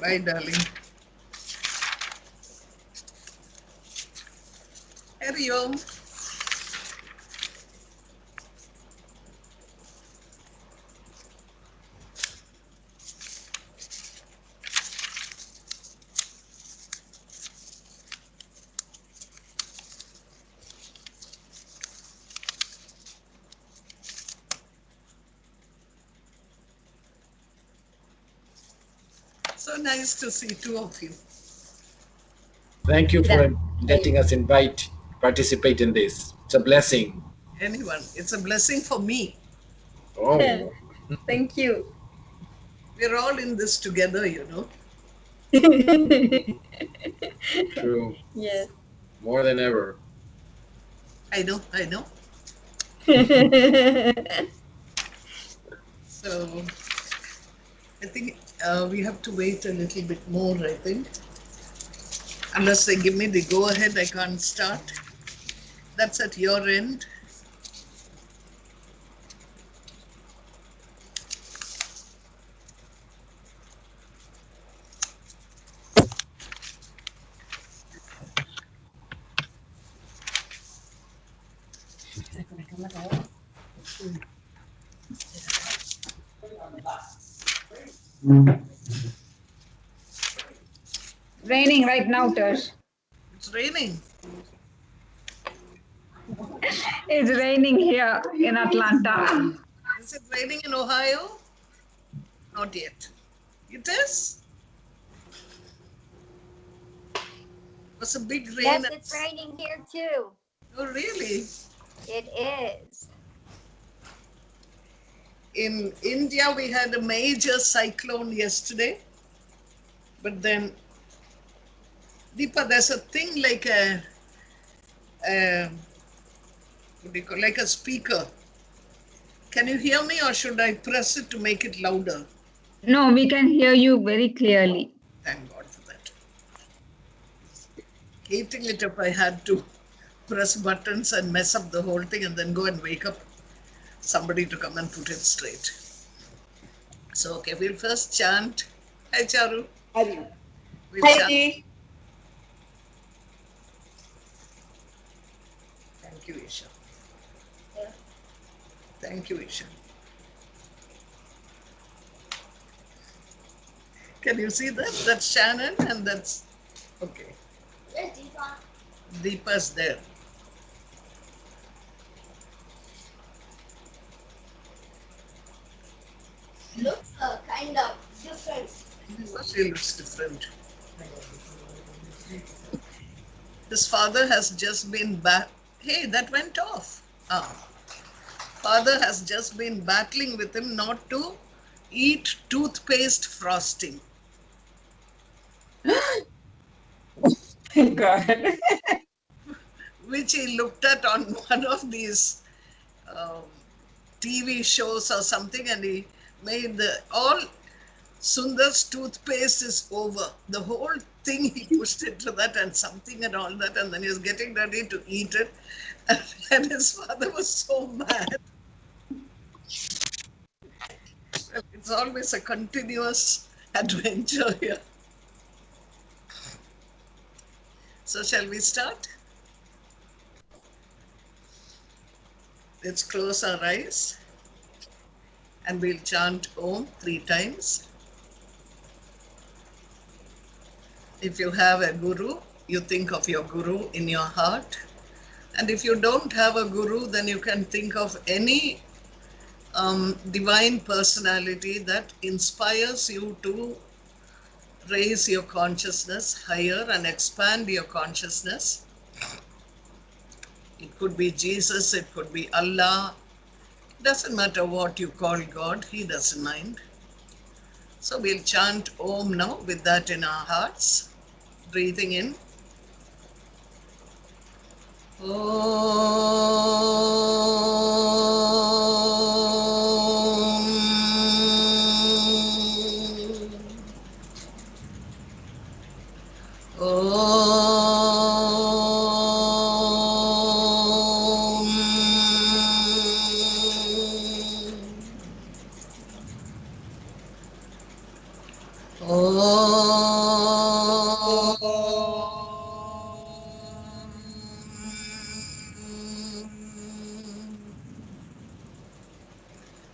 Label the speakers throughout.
Speaker 1: Bye, darling. Hari Om. So nice to see two of you.
Speaker 2: Thank you for
Speaker 3: Yeah.
Speaker 2: letting us participate in this. It's a blessing.
Speaker 1: Anyone. It's a blessing for me.
Speaker 2: Oh,
Speaker 3: Thank you.
Speaker 1: We're all in this together, you know.
Speaker 2: true.
Speaker 3: Yes.
Speaker 2: More than ever.
Speaker 1: I know. So I think we have to wait a little bit more, I think. Unless they give me the go ahead, I can't start. That's at your end.
Speaker 4: Raining right now, Tosh.
Speaker 1: It's raining.
Speaker 4: It's raining here in Atlanta.
Speaker 1: Is it raining in Ohio? Not yet. It is? It was a big rain.
Speaker 5: Yes, it's raining here too.
Speaker 1: Oh, really?
Speaker 5: It is.
Speaker 1: In India, we had a major cyclone yesterday. But then, Deepa, there's a thing like a what do you call, like a speaker. Can you hear me, or should I press it to make it louder?
Speaker 4: No, we can hear you very clearly.
Speaker 1: Thank God for that. Hating it if I had to press buttons and mess up the whole thing and then go and wake up somebody to come and put it straight. So, okay, we'll first chant. Hi, Charu.
Speaker 3: Hari.
Speaker 1: We'll chant.
Speaker 3: Hari.
Speaker 1: Thank you, Isha. Thank you, Isha. Can you see that? That's Shannon and that's, okay.
Speaker 5: Where's Deepa?
Speaker 1: Deepa's there.
Speaker 5: Looks kind of different.
Speaker 1: She looks different. His father has just been back. Hey, that went off. Father has just been battling with him not to eat toothpaste frosting.
Speaker 3: God.
Speaker 1: Which he looked at on one of these um, TV shows or something, and he made all Sundar's toothpaste is over. The whole thing he pushed into that and something and all that, and then he was getting ready to eat it, and his father was so mad. Well, it's always a continuous adventure here. So shall we start? Let's close our eyes and we'll chant Om 3 times. If you have a guru, you think of your guru in your heart. And if you don't have a guru, then you can think of any divine personality that inspires you to raise your consciousness higher and expand your consciousness. It could be Jesus, it could be Allah. Doesn't matter what you call God, He doesn't mind. So we'll chant Om now with that in our hearts. Breathing in.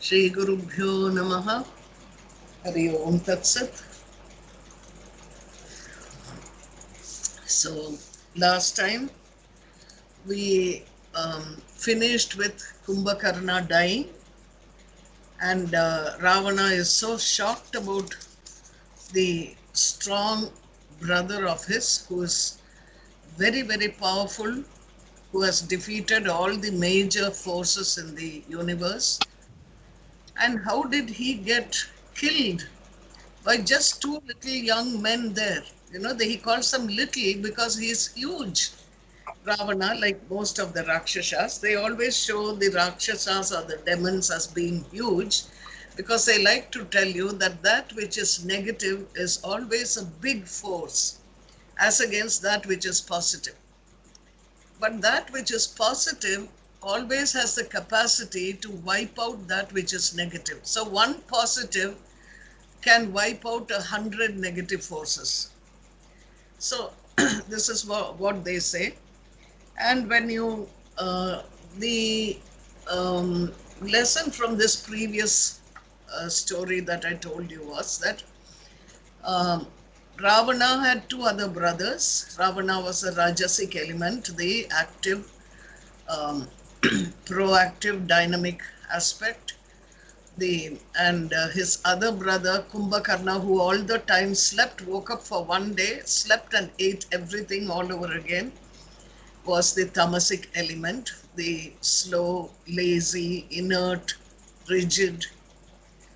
Speaker 1: Shri Gurubhyo Namaha. Hari Om Tat Sat. So last time we finished with Kumbhakarna dying, and Ravana is so shocked about the strong brother of his who is very, very powerful, who has defeated all the major forces in the universe. And how did he get killed? By just two little young men there. You know, he calls them little because he is huge. Ravana, like most of the Rakshasas, they always show the Rakshasas or the demons as being huge because they like to tell you that that which is negative is always a big force as against that which is positive. But that which is positive always has the capacity to wipe out that which is negative. So one positive can wipe out 100 negative forces. So this is what they say. And when you, the lesson from this previous story that I told you was that Ravana had two other brothers. Ravana was a Rajasic element, the active, proactive, dynamic aspect. And his other brother Kumbhakarna, who all the time slept, woke up for one day, slept and ate everything all over again, was the tamasic element, the slow, lazy, inert, rigid,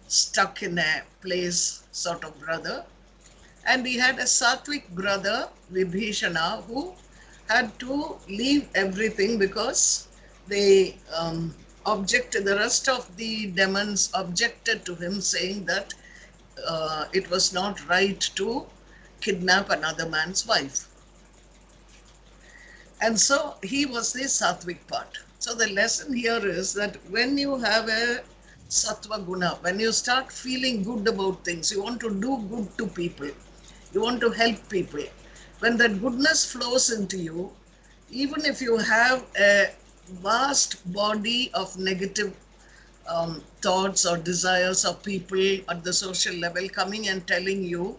Speaker 1: stuck in a place sort of brother. And he had a sattvic brother, Vibhishana, who had to leave everything because they objected, the rest of the demons objected to him, saying that it was not right to kidnap another man's wife. And so he was the sattvic part. So the lesson here is that when you have a sattva guna, when you start feeling good about things, you want to do good to people, you want to help people, when that goodness flows into you, even if you have a vast body of negative thoughts or desires of people at the social level coming and telling you,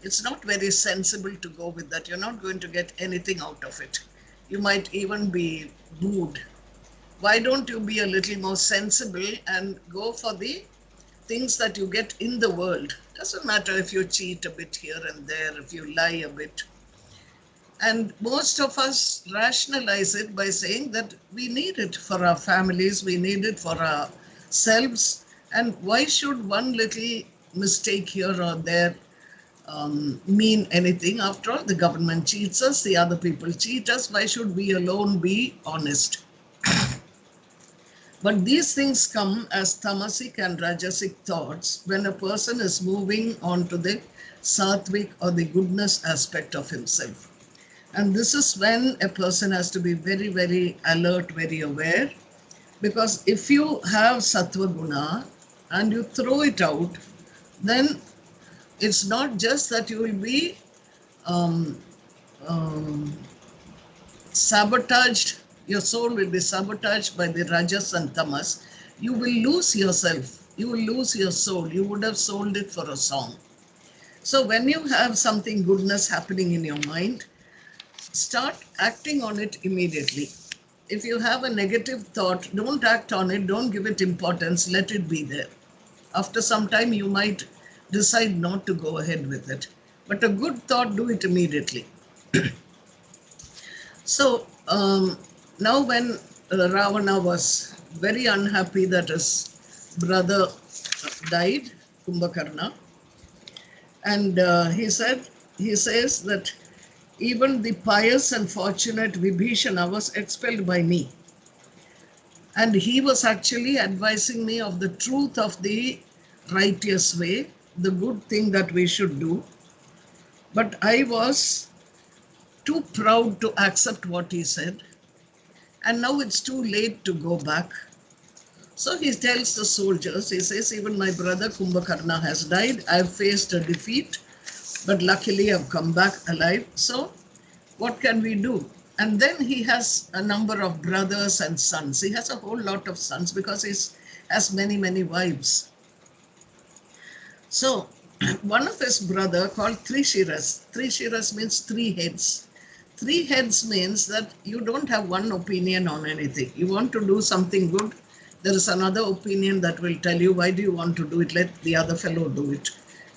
Speaker 1: it's not very sensible to go with that, you're not going to get anything out of it. You might even be booed. Why don't you be a little more sensible and go for the things that you get in the world? Doesn't matter if you cheat a bit here and there, if you lie a bit. And most of us rationalize it by saying that we need it for our families, we need it for ourselves. And why should one little mistake here or there mean anything? After all, the government cheats us, the other people cheat us. Why should we alone be honest? But these things come as tamasic and rajasic thoughts when a person is moving on to the sattvic or the goodness aspect of himself. And this is when a person has to be very, very alert, very aware. Because if you have sattva guna and you throw it out, then it's not just that you will be sabotaged, your soul will be sabotaged by the rajas and tamas. You will lose yourself, you will lose your soul, you would have sold it for a song. So when you have something goodness happening in your mind, start acting on it immediately. If you have a negative thought, don't act on it, don't give it importance, let it be there. After some time, you might decide not to go ahead with it. But a good thought, do it immediately. So now when Ravana was very unhappy that his brother died, Kumbhakarna, And he says that even the pious and fortunate Vibhishana was expelled by me. And he was actually advising me of the truth of the righteous way, the good thing that we should do. But I was too proud to accept what he said. And now it's too late to go back. So he tells the soldiers, he says, even my brother Kumbhakarna has died. I've faced a defeat, but luckily I've come back alive. So what can we do? And then he has a number of brothers and sons. He has a whole lot of sons because he has many, many wives. So one of his brother called Trishiras. Trishiras means three heads. Three heads means that you don't have one opinion on anything. You want to do something good, there is another opinion that will tell you, why do you want to do it? Let the other fellow do it.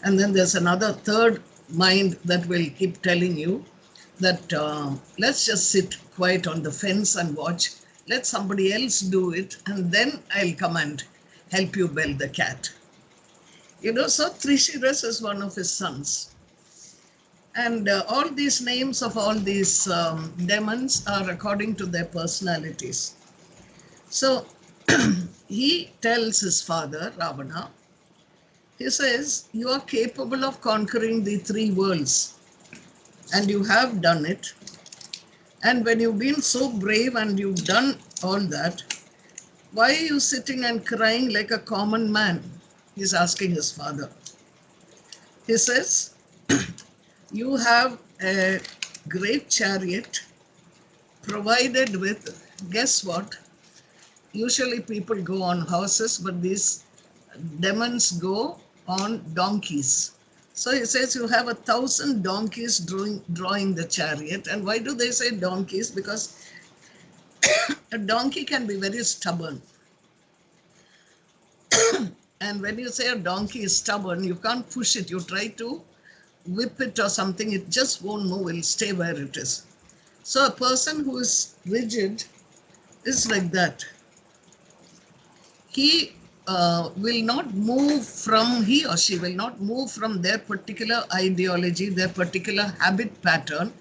Speaker 1: And then there's another third mind that will keep telling you that let's just sit quiet on the fence and watch. Let somebody else do it, and then I'll come and help you bell the cat. So Trishiras is one of his sons. And all these names of all these demons are according to their personalities. So he tells his father, Ravana, he says, you are capable of conquering the three worlds, and you have done it. And when you've been so brave and you've done all that, why are you sitting and crying like a common man? He's asking his father. He says, you have a great chariot provided with, guess what? Usually people go on horses, but these demons go on donkeys. So he says you have 1,000 donkeys drawing the chariot. And why do they say donkeys? Because a donkey can be very stubborn. And when you say a donkey is stubborn, you can't push it. You try to whip it or something, it just won't move, it'll stay where it is. So a person who is rigid is like that. He will not move from, he or she will not move from their particular ideology, their particular habit pattern,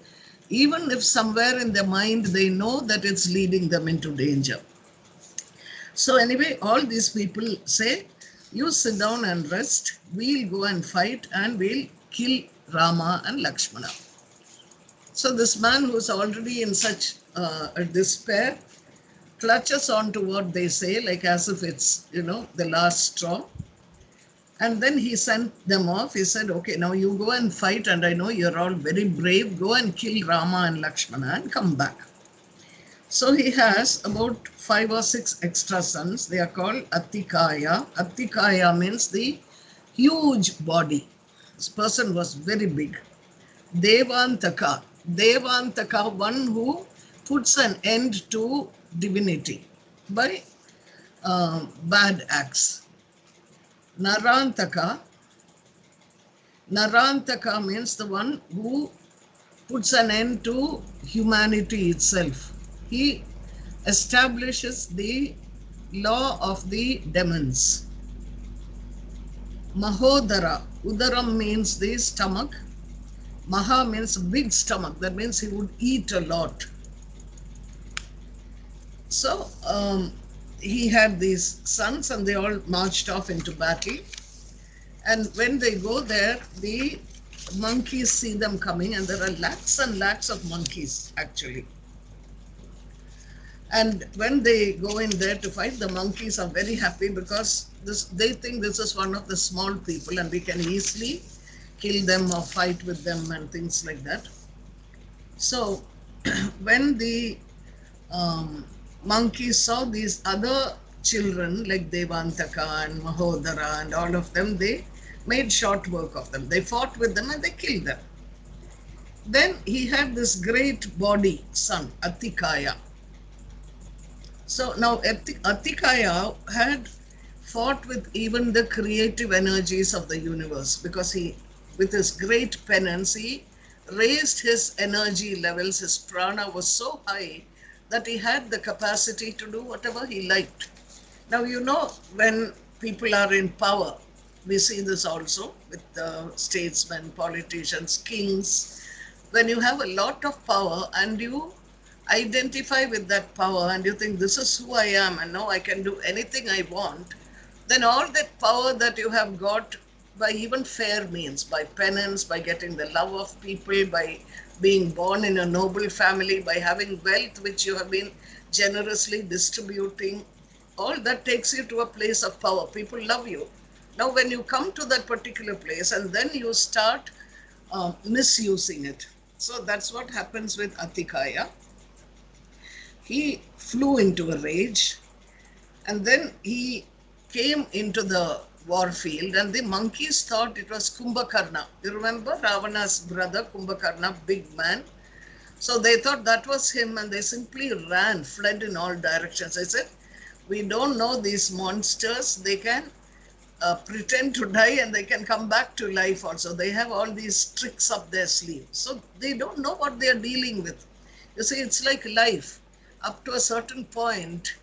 Speaker 1: even if somewhere in their mind they know that it's leading them into danger. So anyway, all these people say, you sit down and rest, we'll go and fight and we'll kill Rama and Lakshmana. So this man who's already in such a despair clutches on to what they say, like as if it's, the last straw. And then he sent them off. He said, okay, now you go and fight, and I know you're all very brave. Go and kill Rama and Lakshmana and come back. So he has about 5 or 6 extra sons. They are called Atikaya. Atikaya means the huge body. This person was very big. Devantaka. Devantaka, one who puts an end to divinity by bad acts. Narantaka. Narantaka means the one who puts an end to humanity itself. He establishes the law of the demons. Mahodara. Udaram means the stomach. Maha means big stomach. That means he would eat a lot. So he had these sons and they all marched off into battle. And when they go there, the monkeys see them coming, and there are lakhs and lakhs of monkeys actually. And when they go in there to fight, the monkeys are very happy because they think this is one of the small people and we can easily kill them or fight with them and things like that. So when the monkeys saw these other children like Devantaka and Mahodara and all of them, they made short work of them. They fought with them and they killed them. Then he had this great body son, Atikaya. So now Atikaya had fought with even the creative energies of the universe because he, with his great penance, he raised his energy levels. His prana was so high that he had the capacity to do whatever he liked. Now, when people are in power, We see this also with statesmen, politicians, kings. When you have a lot of power and you identify with that power and you think this is who I am and now I can do anything I want, then all that power that you have got by even fair means, by penance, by getting the love of people, by being born in a noble family, by having wealth which you have been generously distributing, all that takes you to a place of power. People love you. Now, when you come to that particular place and then you start misusing it. So that's what happens with Atikaya. He flew into a rage and then he came into the war field and the monkeys thought it was Kumbhakarna. You remember Ravana's brother, Kumbhakarna, big man. So they thought that was him and they simply ran, fled in all directions. I said, we don't know these monsters. They can pretend to die and they can come back to life also. They have all these tricks up their sleeve. So they don't know what they are dealing with. You see, it's like life. Up to a certain point,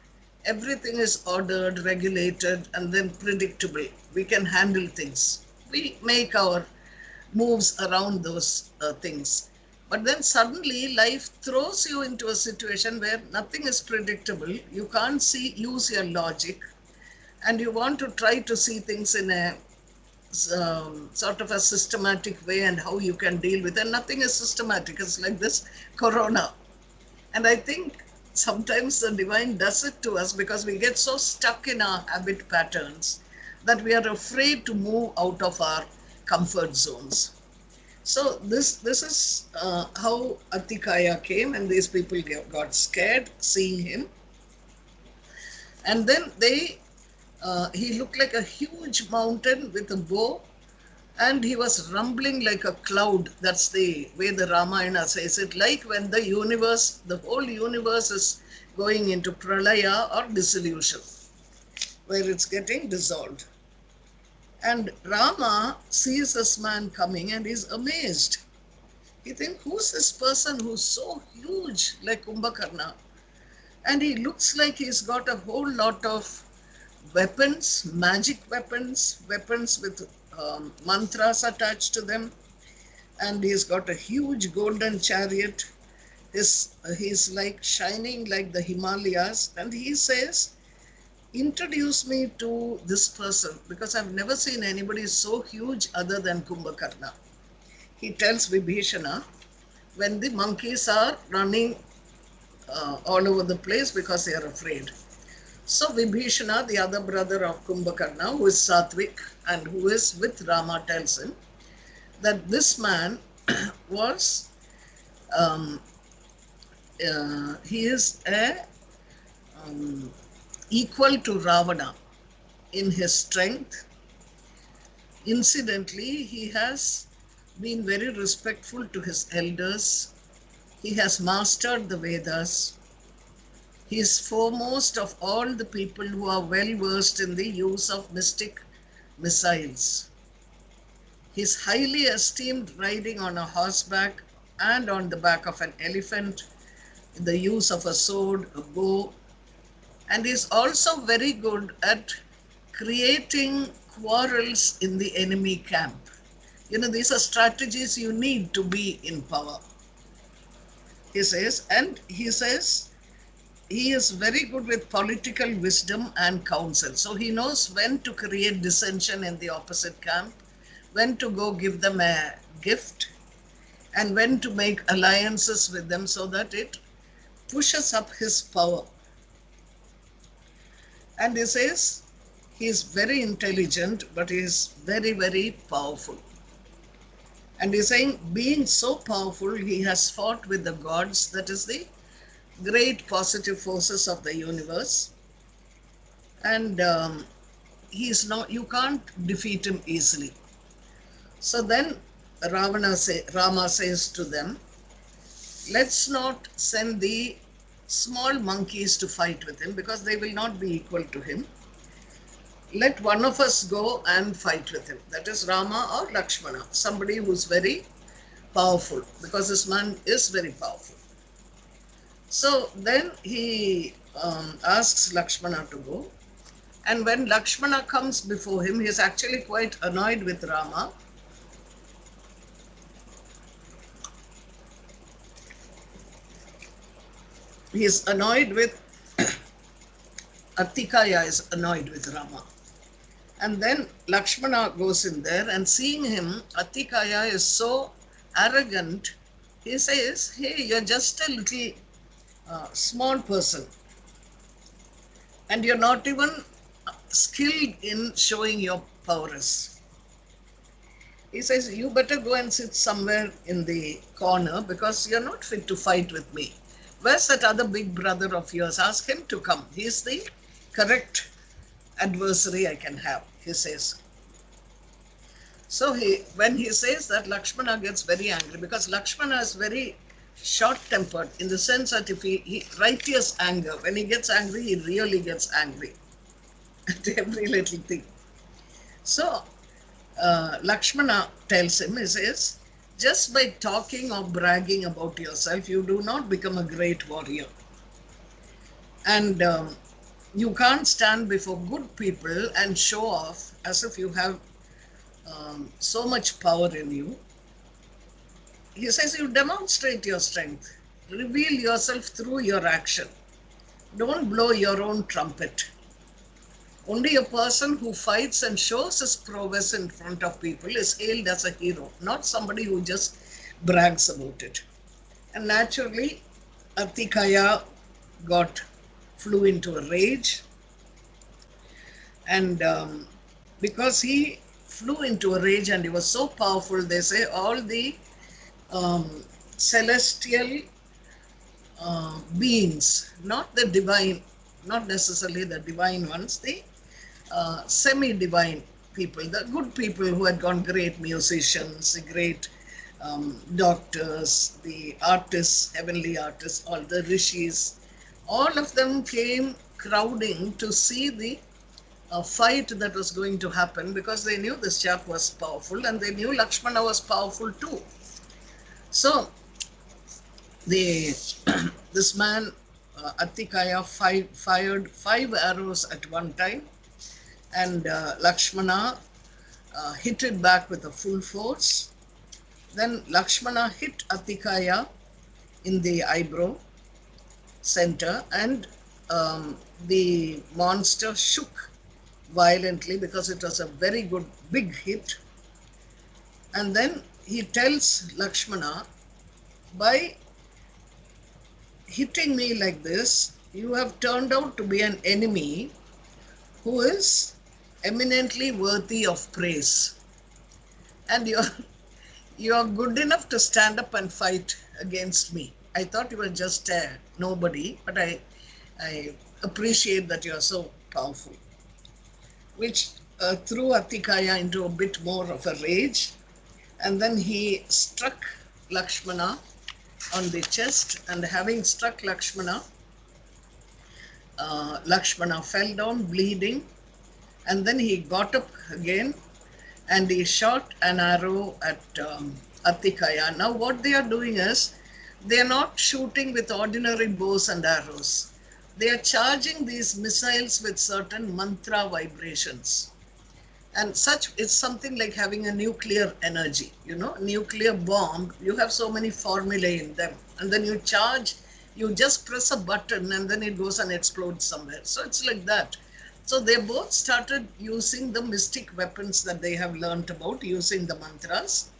Speaker 1: everything is ordered, regulated, and then predictable. We can handle things. We make our moves around those things. But then suddenly life throws you into a situation where nothing is predictable. You can't use your logic, and you want to try to see things in a sort of a systematic way and how you can deal with it. And nothing is systematic. It's like this corona. And I think sometimes the divine does it to us because we get so stuck in our habit patterns that we are afraid to move out of our comfort zones. So this is how Atikaya came, and these people got scared seeing him. And then he looked like a huge mountain with a bow, and he was rumbling like a cloud. That's the way the Ramayana says it, like when the universe, the whole universe is going into pralaya or dissolution, where it's getting dissolved. And Rama sees this man coming and he's amazed. He thinks, who's this person who's so huge like Kumbhakarna? And he looks like he's got a whole lot of weapons, magic weapons, weapons with mantras attached to them. And he's got a huge golden chariot. He's like shining like the Himalayas. And he says, introduce me to this person because I've never seen anybody so huge other than Kumbhakarna. He tells Vibhishana when the monkeys are running all over the place because they are afraid. So Vibhishana, the other brother of Kumbhakarna, who is Satvik and who is with Rama, tells him that this man was, he is equal to Ravana in his strength. Incidentally, he has been very respectful to his elders. He has mastered the Vedas. He is foremost of all the people who are well versed in the use of mystic missiles. He is highly esteemed riding on a horseback and on the back of an elephant, in the use of a sword, a bow, and is also very good at creating quarrels in the enemy camp. You know, these are strategies you need to be in power. He says, he is very good with political wisdom and counsel. So he knows when to create dissension in the opposite camp, when to go give them a gift, and when to make alliances with them so that it pushes up his power. And he says he is very intelligent, but he is very, very powerful. And he's saying, being so powerful, he has fought with the gods, that is the great positive forces of the universe. And you can't defeat him easily. So then Rama says to them, let's not send the small monkeys to fight with him because they will not be equal to him. Let one of us go and fight with him. That is Rama or Lakshmana, somebody who's very powerful, because this man is very powerful. So then he asks Lakshmana to go. And when Lakshmana comes before him, he is actually quite annoyed with Rama. He is annoyed with Atikaya is annoyed with Rama. And then Lakshmana goes in there, and seeing him, Atikaya is so arrogant, he says, hey, you're just a little small person, and you're not even skilled in showing your prowess. He says, you better go and sit somewhere in the corner because you're not fit to fight with me. Where's that other big brother of yours? Ask him to come. He's the correct adversary I can have, he says. So when he says that, Lakshmana gets very angry because Lakshmana is very short-tempered in the sense that if he righteous anger, when he gets angry, he really gets angry at every little thing. So Lakshmana tells him, he says, just by talking or bragging about yourself, you do not become a great warrior. And you can't stand before good people and show off as if you have so much power in you. He says, you demonstrate your strength. Reveal yourself through your action. Don't blow your own trumpet. Only a person who fights and shows his prowess in front of people is hailed as a hero, not somebody who just brags about it. And naturally, Atikaya flew into a rage. And because he flew into a rage and he was so powerful, they say all the celestial beings, not the divine, not necessarily the divine ones, the semi-divine people, the good people who had gone great musicians, the great doctors, the artists, heavenly artists, all the rishis, all of them came crowding to see the fight that was going to happen because they knew this chap was powerful and they knew Lakshmana was powerful too. So this man, Atikaya, fired 5 arrows at one time, and Lakshmana hit it back with a full force. Then Lakshmana hit Atikaya in the eyebrow center, and the monster shook violently because it was a very good big hit. And then he tells Lakshmana, by hitting me like this, you have turned out to be an enemy who is eminently worthy of praise. And you're good enough to stand up and fight against me. I thought you were just a nobody, but I appreciate that you are so powerful. Which threw Atikaya into a bit more of a rage. And then he struck Lakshmana on the chest, and having struck Lakshmana, Lakshmana fell down bleeding, and then he got up again and he shot an arrow at Atikaya. Now what they are doing is, they are not shooting with ordinary bows and arrows. They are charging these missiles with certain mantra vibrations. And such is something like having a nuclear energy, nuclear bomb. You have so many formulae in them, and then you charge, you just press a button and then it goes and explodes somewhere. So it's like that. So they both started using the mystic weapons that they have learnt about, using the mantras.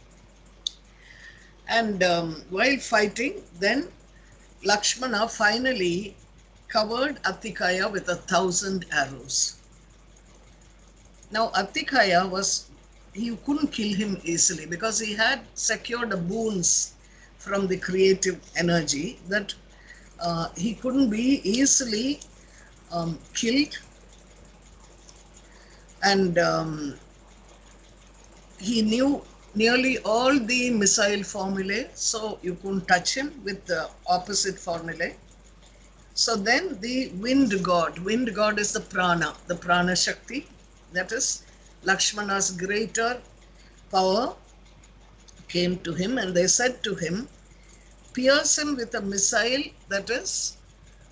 Speaker 1: And while fighting, then Lakshmana finally covered Atikaya with 1,000 arrows. Now Atikaya you couldn't kill him easily because he had secured a boons from the creative energy that he couldn't be easily killed. And he knew nearly all the missile formulae, so you couldn't touch him with the opposite formulae. So then the wind god is the prana Shakti, that is Lakshmana's greater power came to him, and they said to him, pierce him with a missile that is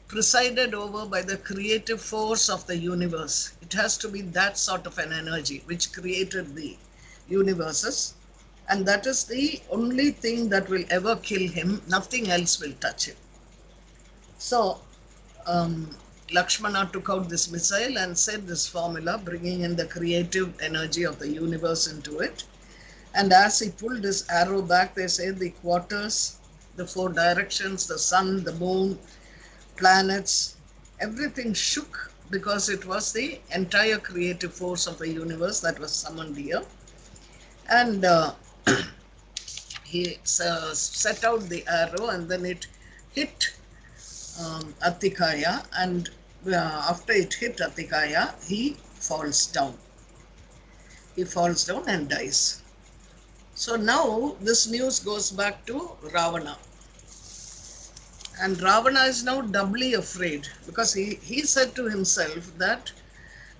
Speaker 1: presided over by the creative force of the universe. It has to be that sort of an energy which created the universes. And that is the only thing that will ever kill him. Nothing else will touch him. So, Lakshmana took out this missile and said this formula, bringing in the creative energy of the universe into it. And as he pulled his arrow back, they say the quarters, the four directions, the sun, the moon, planets, everything shook because it was the entire creative force of the universe that was summoned here. And he set out the arrow, and then it hit Atikaya, and after it hit Atikaya, he falls down. He falls down and dies. So now this news goes back to Ravana. And Ravana is now doubly afraid because he said to himself that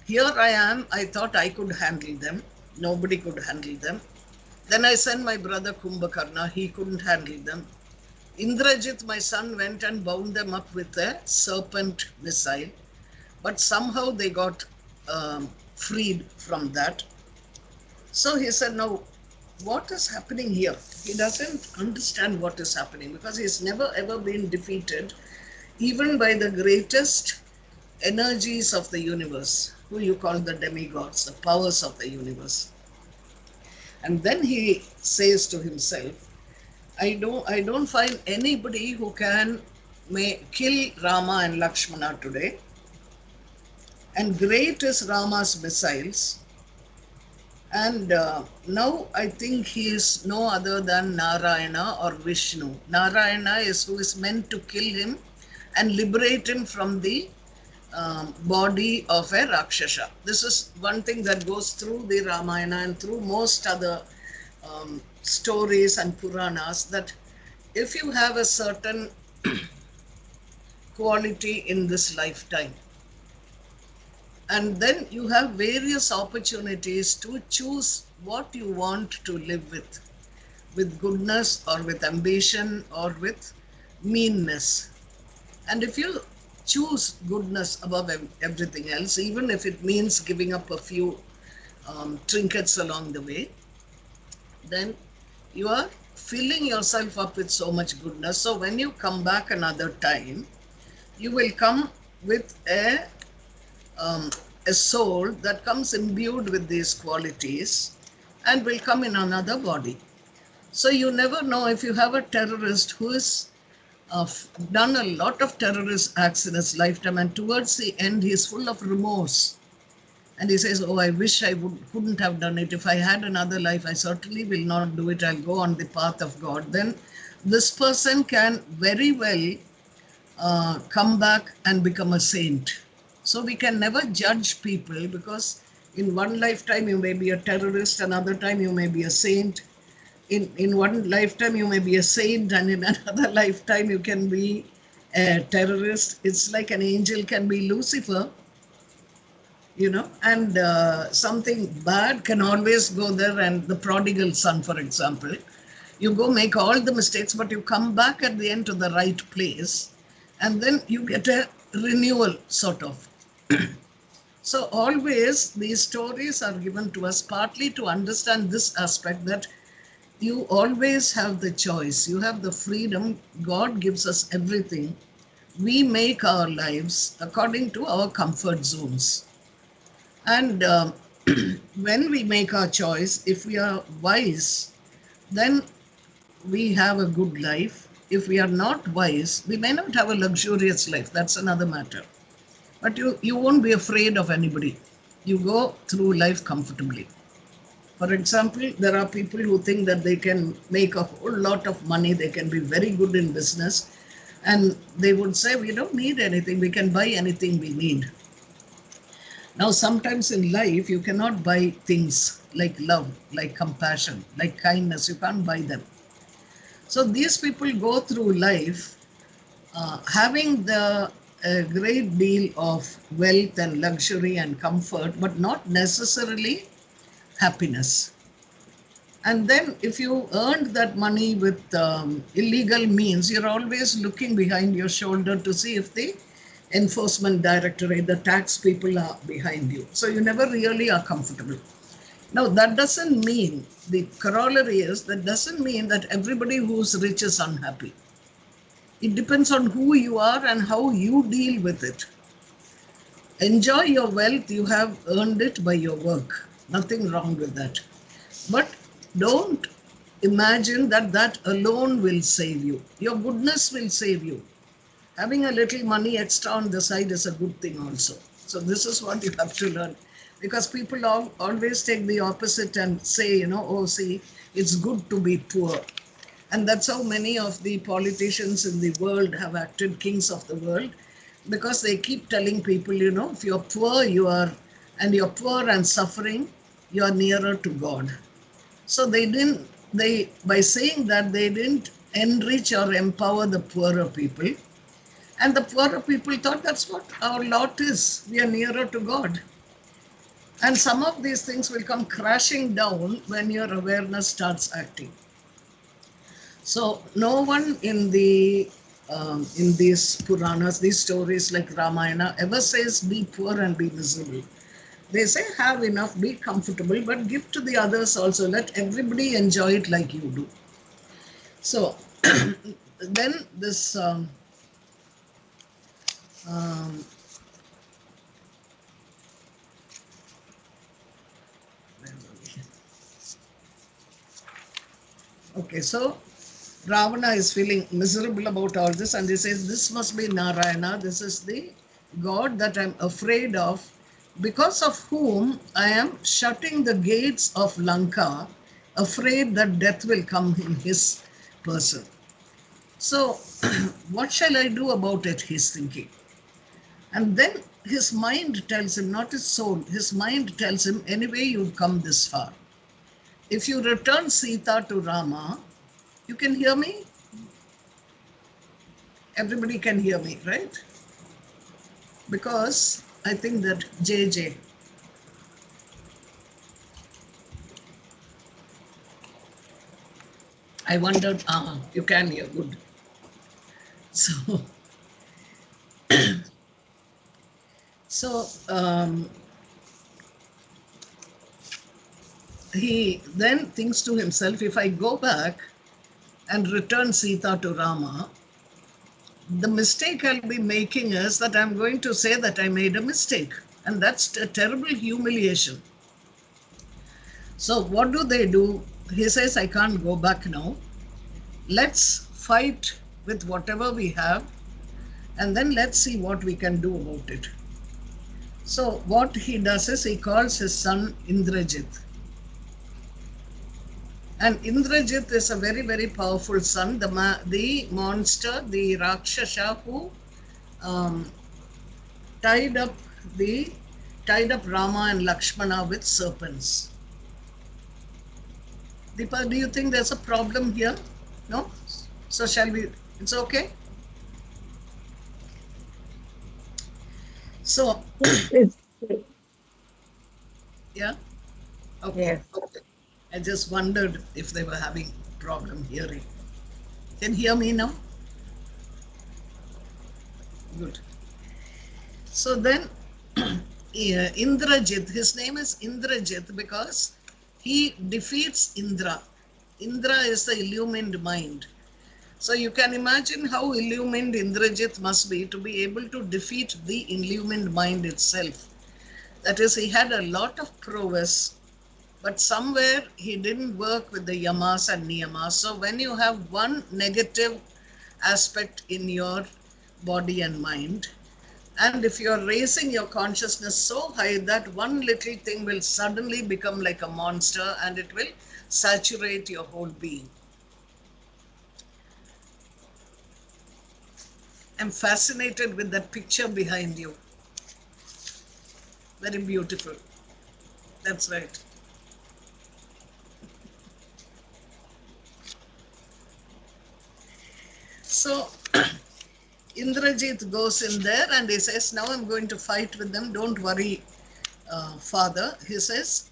Speaker 1: here I am, I thought I could handle them. Nobody could handle them. Then I sent my brother Kumbhakarna, he couldn't handle them. Indrajit, my son, went and bound them up with a serpent missile, but somehow they got freed from that. So he said, now, what is happening here? He doesn't understand what is happening because he's never ever been defeated, even by the greatest energies of the universe, who you call the demigods, the powers of the universe. And then he says to himself, I don't find anybody who can kill Rama and Lakshmana today. And great is Rama's missiles. And now I think he is no other than Narayana or Vishnu. Narayana is who is meant to kill him and liberate him from the body of a Rakshasa. This is one thing that goes through the Ramayana and through most other stories and Puranas, that if you have a certain quality in this lifetime, and then you have various opportunities to choose what you want to live with goodness or with ambition or with meanness. And if you choose goodness above everything else, even if it means giving up a few trinkets along the way, then you are filling yourself up with so much goodness. So when you come back another time, you will come with a soul that comes imbued with these qualities and will come in another body. So you never know, if you have a terrorist who is done a lot of terrorist acts in his lifetime, and towards the end he is full of remorse. And he says, oh, I wish I couldn't have done it. If I had another life, I certainly will not do it. I'll go on the path of God. Then this person can very well come back and become a saint. So we can never judge people, because in one lifetime you may be a terrorist, another time you may be a saint. In one lifetime you may be a saint, and in another lifetime you can be a terrorist. It's like an angel can be Lucifer, you know, and something bad can always go there. And the prodigal son, for example, you go make all the mistakes, but you come back at the end to the right place, and then you get a renewal, sort of. So always these stories are given to us partly to understand this aspect, that you always have the choice, you have the freedom. God gives us everything. We make our lives according to our comfort zones. And when we make our choice, if we are wise, then we have a good life. If we are not wise, we may not have a luxurious life. That's another matter. But you won't be afraid of anybody. You go through life comfortably. For example, there are people who think that they can make a whole lot of money, they can be very good in business, and they would say, we don't need anything, we can buy anything we need. Now, sometimes in life, you cannot buy things like love, like compassion, like kindness. You can't buy them. So these people go through life having a great deal of wealth and luxury and comfort, but not necessarily happiness. And then if you earned that money with illegal means, you're always looking behind your shoulder to see if the enforcement directorate, the tax people are behind you. So you never really are comfortable. Now, that doesn't mean, the corollary is, that doesn't mean that everybody who's rich is unhappy. It depends on who you are and how you deal with it. Enjoy your wealth, you have earned it by your work. Nothing wrong with that. But don't imagine that that alone will save you. Your goodness will save you. Having a little money extra on the side is a good thing also. So this is what you have to learn. Because people always take the opposite and say, you know, oh, see, it's good to be poor. And that's how many of the politicians in the world have acted kings of the world, because they keep telling people, you know, if you're poor, you're poor and suffering, you're nearer to God. So by saying that, they didn't enrich or empower the poorer people. And the poorer people thought that's what our lot is. We are nearer to God. And some of these things will come crashing down when your awareness starts acting. So no one in these Puranas, these stories like Ramayana, ever says be poor and be miserable. They say have enough, be comfortable, but give to the others also. Let everybody enjoy it like you do. So then this okay, so Ravana is feeling miserable about all this, and he says, this must be Narayana. This is the God that I'm afraid of, because of whom I am shutting the gates of Lanka, afraid that death will come in his person. So, what shall I do about it? He's thinking. And then his mind tells him, not his soul, his mind tells him, anyway, you've come this far. If you return Sita to Rama, you can hear me? Everybody can hear me, right? Because I think that JJ. I wondered, you can hear, good. So, so he then thinks to himself, if I go back and return Sita to Rama, the mistake I'll be making is that I'm going to say that I made a mistake. And that's a terrible humiliation. So what do? He says, I can't go back now. Let's fight with whatever we have, and then let's see what we can do about it. So what he does is he calls his son Indrajit. And Indrajit is a very, very powerful son, the monster, the Rakshasa who tied up Rama and Lakshmana with serpents. Deepa, do you think there's a problem here? No? So shall we? It's okay? So, yeah? Okay.
Speaker 4: Yes.
Speaker 1: Okay. I just wondered if they were having problem hearing. Can you hear me now? Good. So then, Indrajit, his name is Indrajit because he defeats Indra. Indra is the illumined mind. So you can imagine how illumined Indrajit must be to be able to defeat the illumined mind itself. That is, he had a lot of prowess, but somewhere he didn't work with the yamas and niyamas. So when you have one negative aspect in your body and mind, and if you're raising your consciousness so high that one little thing will suddenly become like a monster and it will saturate your whole being. I'm fascinated with that picture behind you. Very beautiful. That's right. So Indrajit goes in there and he says, now I'm going to fight with them. Don't worry, father. He says,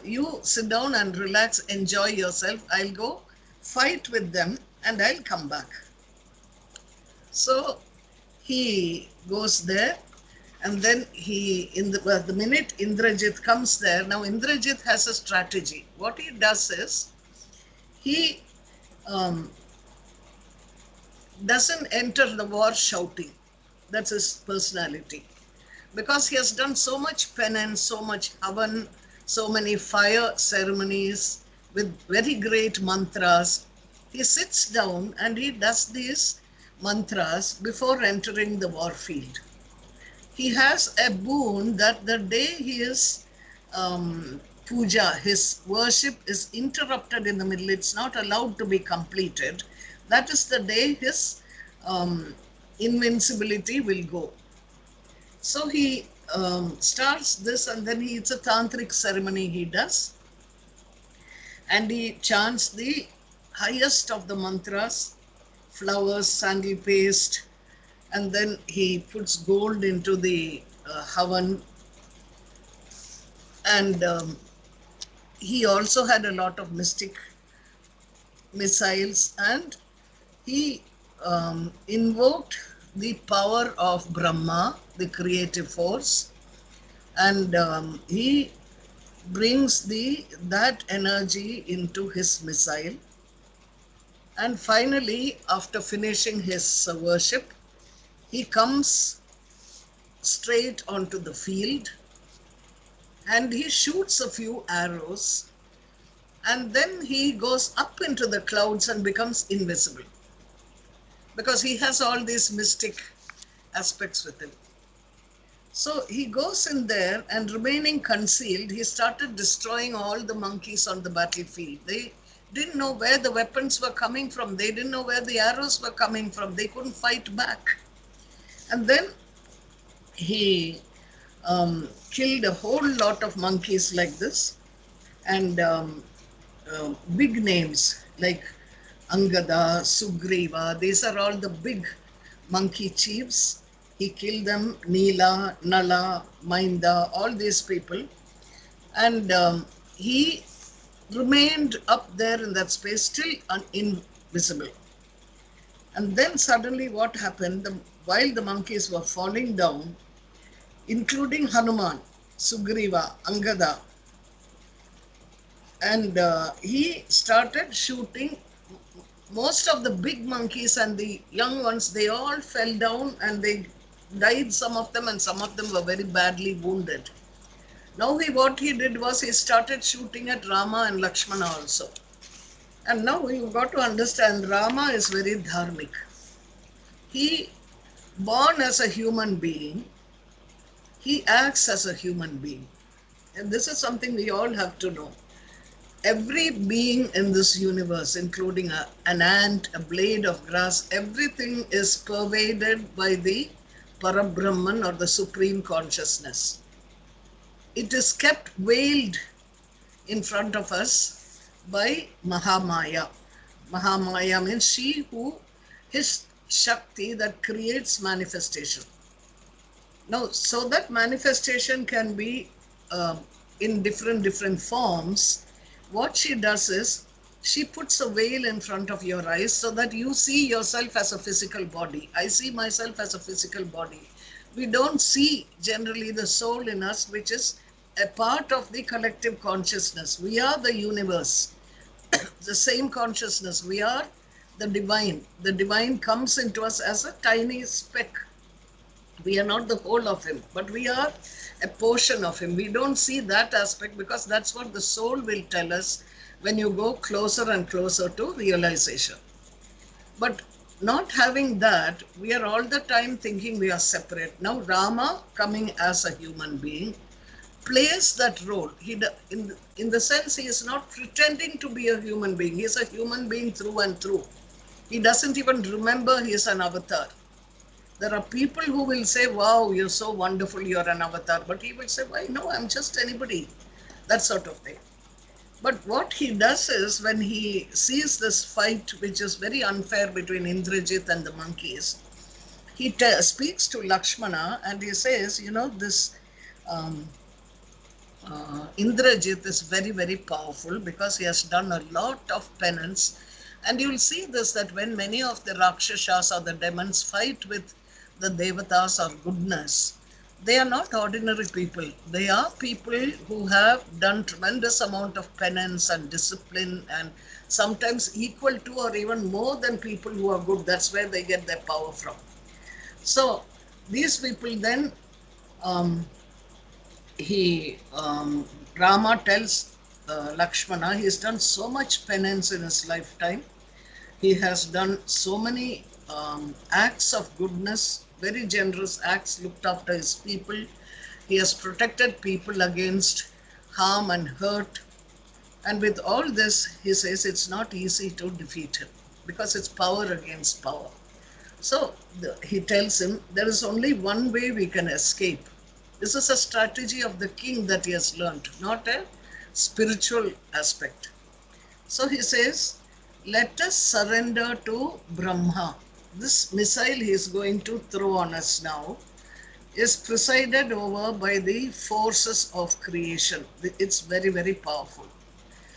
Speaker 1: you sit down and relax, enjoy yourself. I'll go fight with them and I'll come back. So he goes there, and then the minute Indrajit comes there, now Indrajit has a strategy. What he does is, he um, doesn't enter the war shouting. That's his personality. Because he has done so much penance, so much havan, so many fire ceremonies with very great mantras. He sits down and he does these mantras before entering the war field. He has a boon that the day his puja, his worship is interrupted in the middle, it's not allowed to be completed. That is the day his invincibility will go. So he starts this, and then it's a tantric ceremony he does. And he chants the highest of the mantras, flowers, sandal paste, and then he puts gold into the havan. And he also had a lot of mystic missiles, and he invoked the power of Brahma, the creative force, and he brings that energy into his missile. And finally, after finishing his worship, he comes straight onto the field and he shoots a few arrows, and then he goes up into the clouds and becomes invisible, because he has all these mystic aspects with him. So he goes in there, and remaining concealed, he started destroying all the monkeys on the battlefield. They didn't know where the weapons were coming from. They didn't know where the arrows were coming from. They couldn't fight back. And then he killed a whole lot of monkeys like this, and big names like Angada, Sugriva, these are all the big monkey chiefs. He killed them, Nila, Nala, Mainda, all these people. And he remained up there in that space, still invisible. And then suddenly what happened, while the monkeys were falling down, including Hanuman, Sugriva, Angada, and he started shooting. Most of the big monkeys and the young ones, they all fell down and they died, some of them, and some of them were very badly wounded. Now what he did was he started shooting at Rama and Lakshmana also. And now you've got to understand, Rama is very dharmic. He, born as a human being, he acts as a human being. And this is something we all have to know. Every being in this universe, including an ant, a blade of grass, everything is pervaded by the Parabrahman, or the Supreme Consciousness. It is kept veiled in front of us by Mahamaya. Mahamaya means she who, his Shakti that creates manifestation. Now, so that manifestation can be in different forms. What she does is, she puts a veil in front of your eyes so that you see yourself as a physical body. I see myself as a physical body. We don't see generally the soul in us, which is a part of the collective consciousness. We are the universe, the same consciousness. We are the divine. The divine comes into us as a tiny speck. We are not the whole of him, but we are a portion of him. We don't see that aspect, because that's what the soul will tell us when you go closer and closer to realization. But not having that, we are all the time thinking we are separate. Now Rama, coming as a human being, plays that role. In the sense, he is not pretending to be a human being. He is a human being through and through. He doesn't even remember he is an avatar. There are people who will say, wow, you're so wonderful, you're an avatar. But he will say, why, no, I'm just anybody. That sort of thing. But what he does is, when he sees this fight, which is very unfair between Indrajit and the monkeys, he speaks to Lakshmana and he says, this Indrajit is very, very powerful because he has done a lot of penance. And you'll see this, that when many of the Rakshasas or the demons fight with the Devatas or goodness, they are not ordinary people. They are people who have done tremendous amount of penance and discipline, and sometimes equal to or even more than people who are good. That's where they get their power from. So these people then, um, he Rama tells Lakshmana he has done so much penance in his lifetime. He has done so many acts of goodness, very generous acts, looked after his people. He has protected people against harm and hurt. And with all this, he says it's not easy to defeat him because it's power against power. So he tells him there is only one way we can escape. This is a strategy of the king that he has learned, not a spiritual aspect. So he says, let us surrender to Brahma. This missile he is going to throw on us now is presided over by the forces of creation. It's very, very powerful.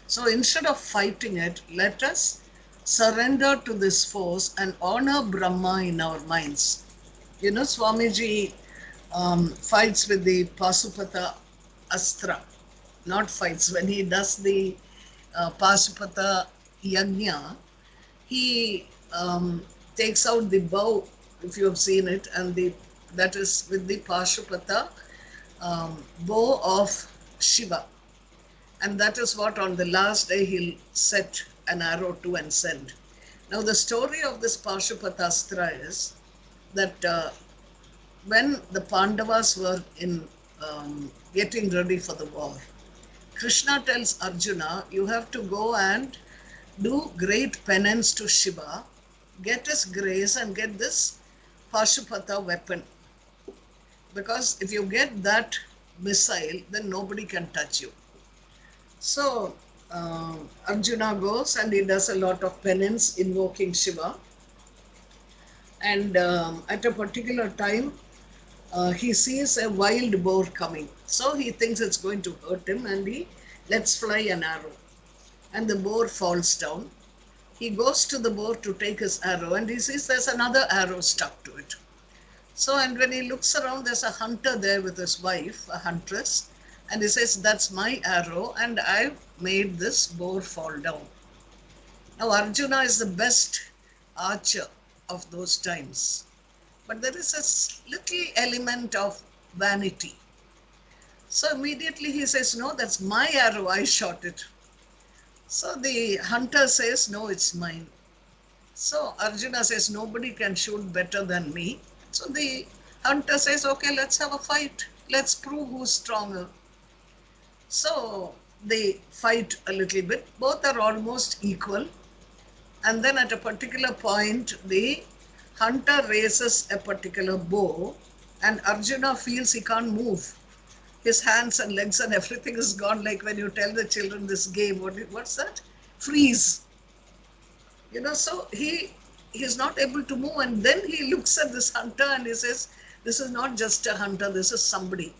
Speaker 1: So instead of fighting it, let us surrender to this force and honor Brahma in our minds. You know, Swamiji fights with the Pasupata Astra, not fights. When he does the Pasupata Yajna, he takes out the bow, if you have seen it, and that is with the Pashupata bow of Shiva. And that is what on the last day he'll set an arrow to and send. Now the story of this Pashupatastra is that when the Pandavas were in getting ready for the war, Krishna tells Arjuna, you have to go and do great penance to Shiva, get his grace and get this Pashupata weapon. Because if you get that missile, then nobody can touch you. So Arjuna goes and he does a lot of penance invoking Shiva. And at a particular time, he sees a wild boar coming. So he thinks it's going to hurt him and he lets fly an arrow. And the boar falls down. He goes to the boar to take his arrow and he sees there's another arrow stuck to it. So, and when he looks around, there's a hunter there with his wife, a huntress. And he says, that's my arrow and I've made this boar fall down. Now Arjuna is the best archer of those times. But there is a little element of vanity. So immediately he says, no, that's my arrow, I shot it. So the hunter says, no, it's mine. So Arjuna says, nobody can shoot better than me. So the hunter says, okay, let's have a fight. Let's prove who's stronger. So they fight a little bit. Both are almost equal. And then at a particular point, the hunter raises a particular bow and Arjuna feels he can't move. His hands and legs and everything is gone, like when you tell the children this game, what's that? Freeze. You know, so he's not able to move. And then he looks at this hunter and he says, this is not just a hunter, this is somebody.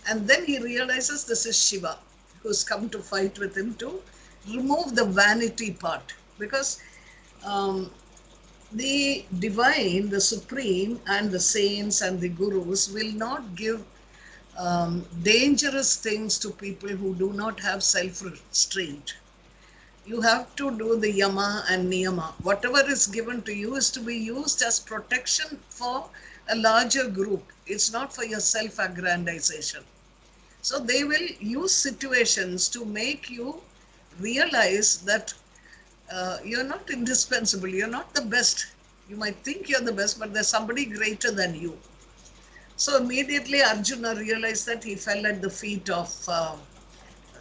Speaker 1: And then he realizes this is Shiva, who's come to fight with him to remove the vanity part. Because the divine, the supreme, and the saints and the gurus will not give dangerous things to people who do not have self-restraint. You have to do the yama and niyama. Whatever is given to you is to be used as protection for a larger group. It's not for your self-aggrandization. So they will use situations to make you realize that you're not indispensable, you're not the best. You might think you're the best, but there's somebody greater than you. So immediately Arjuna realized that he fell at the feet of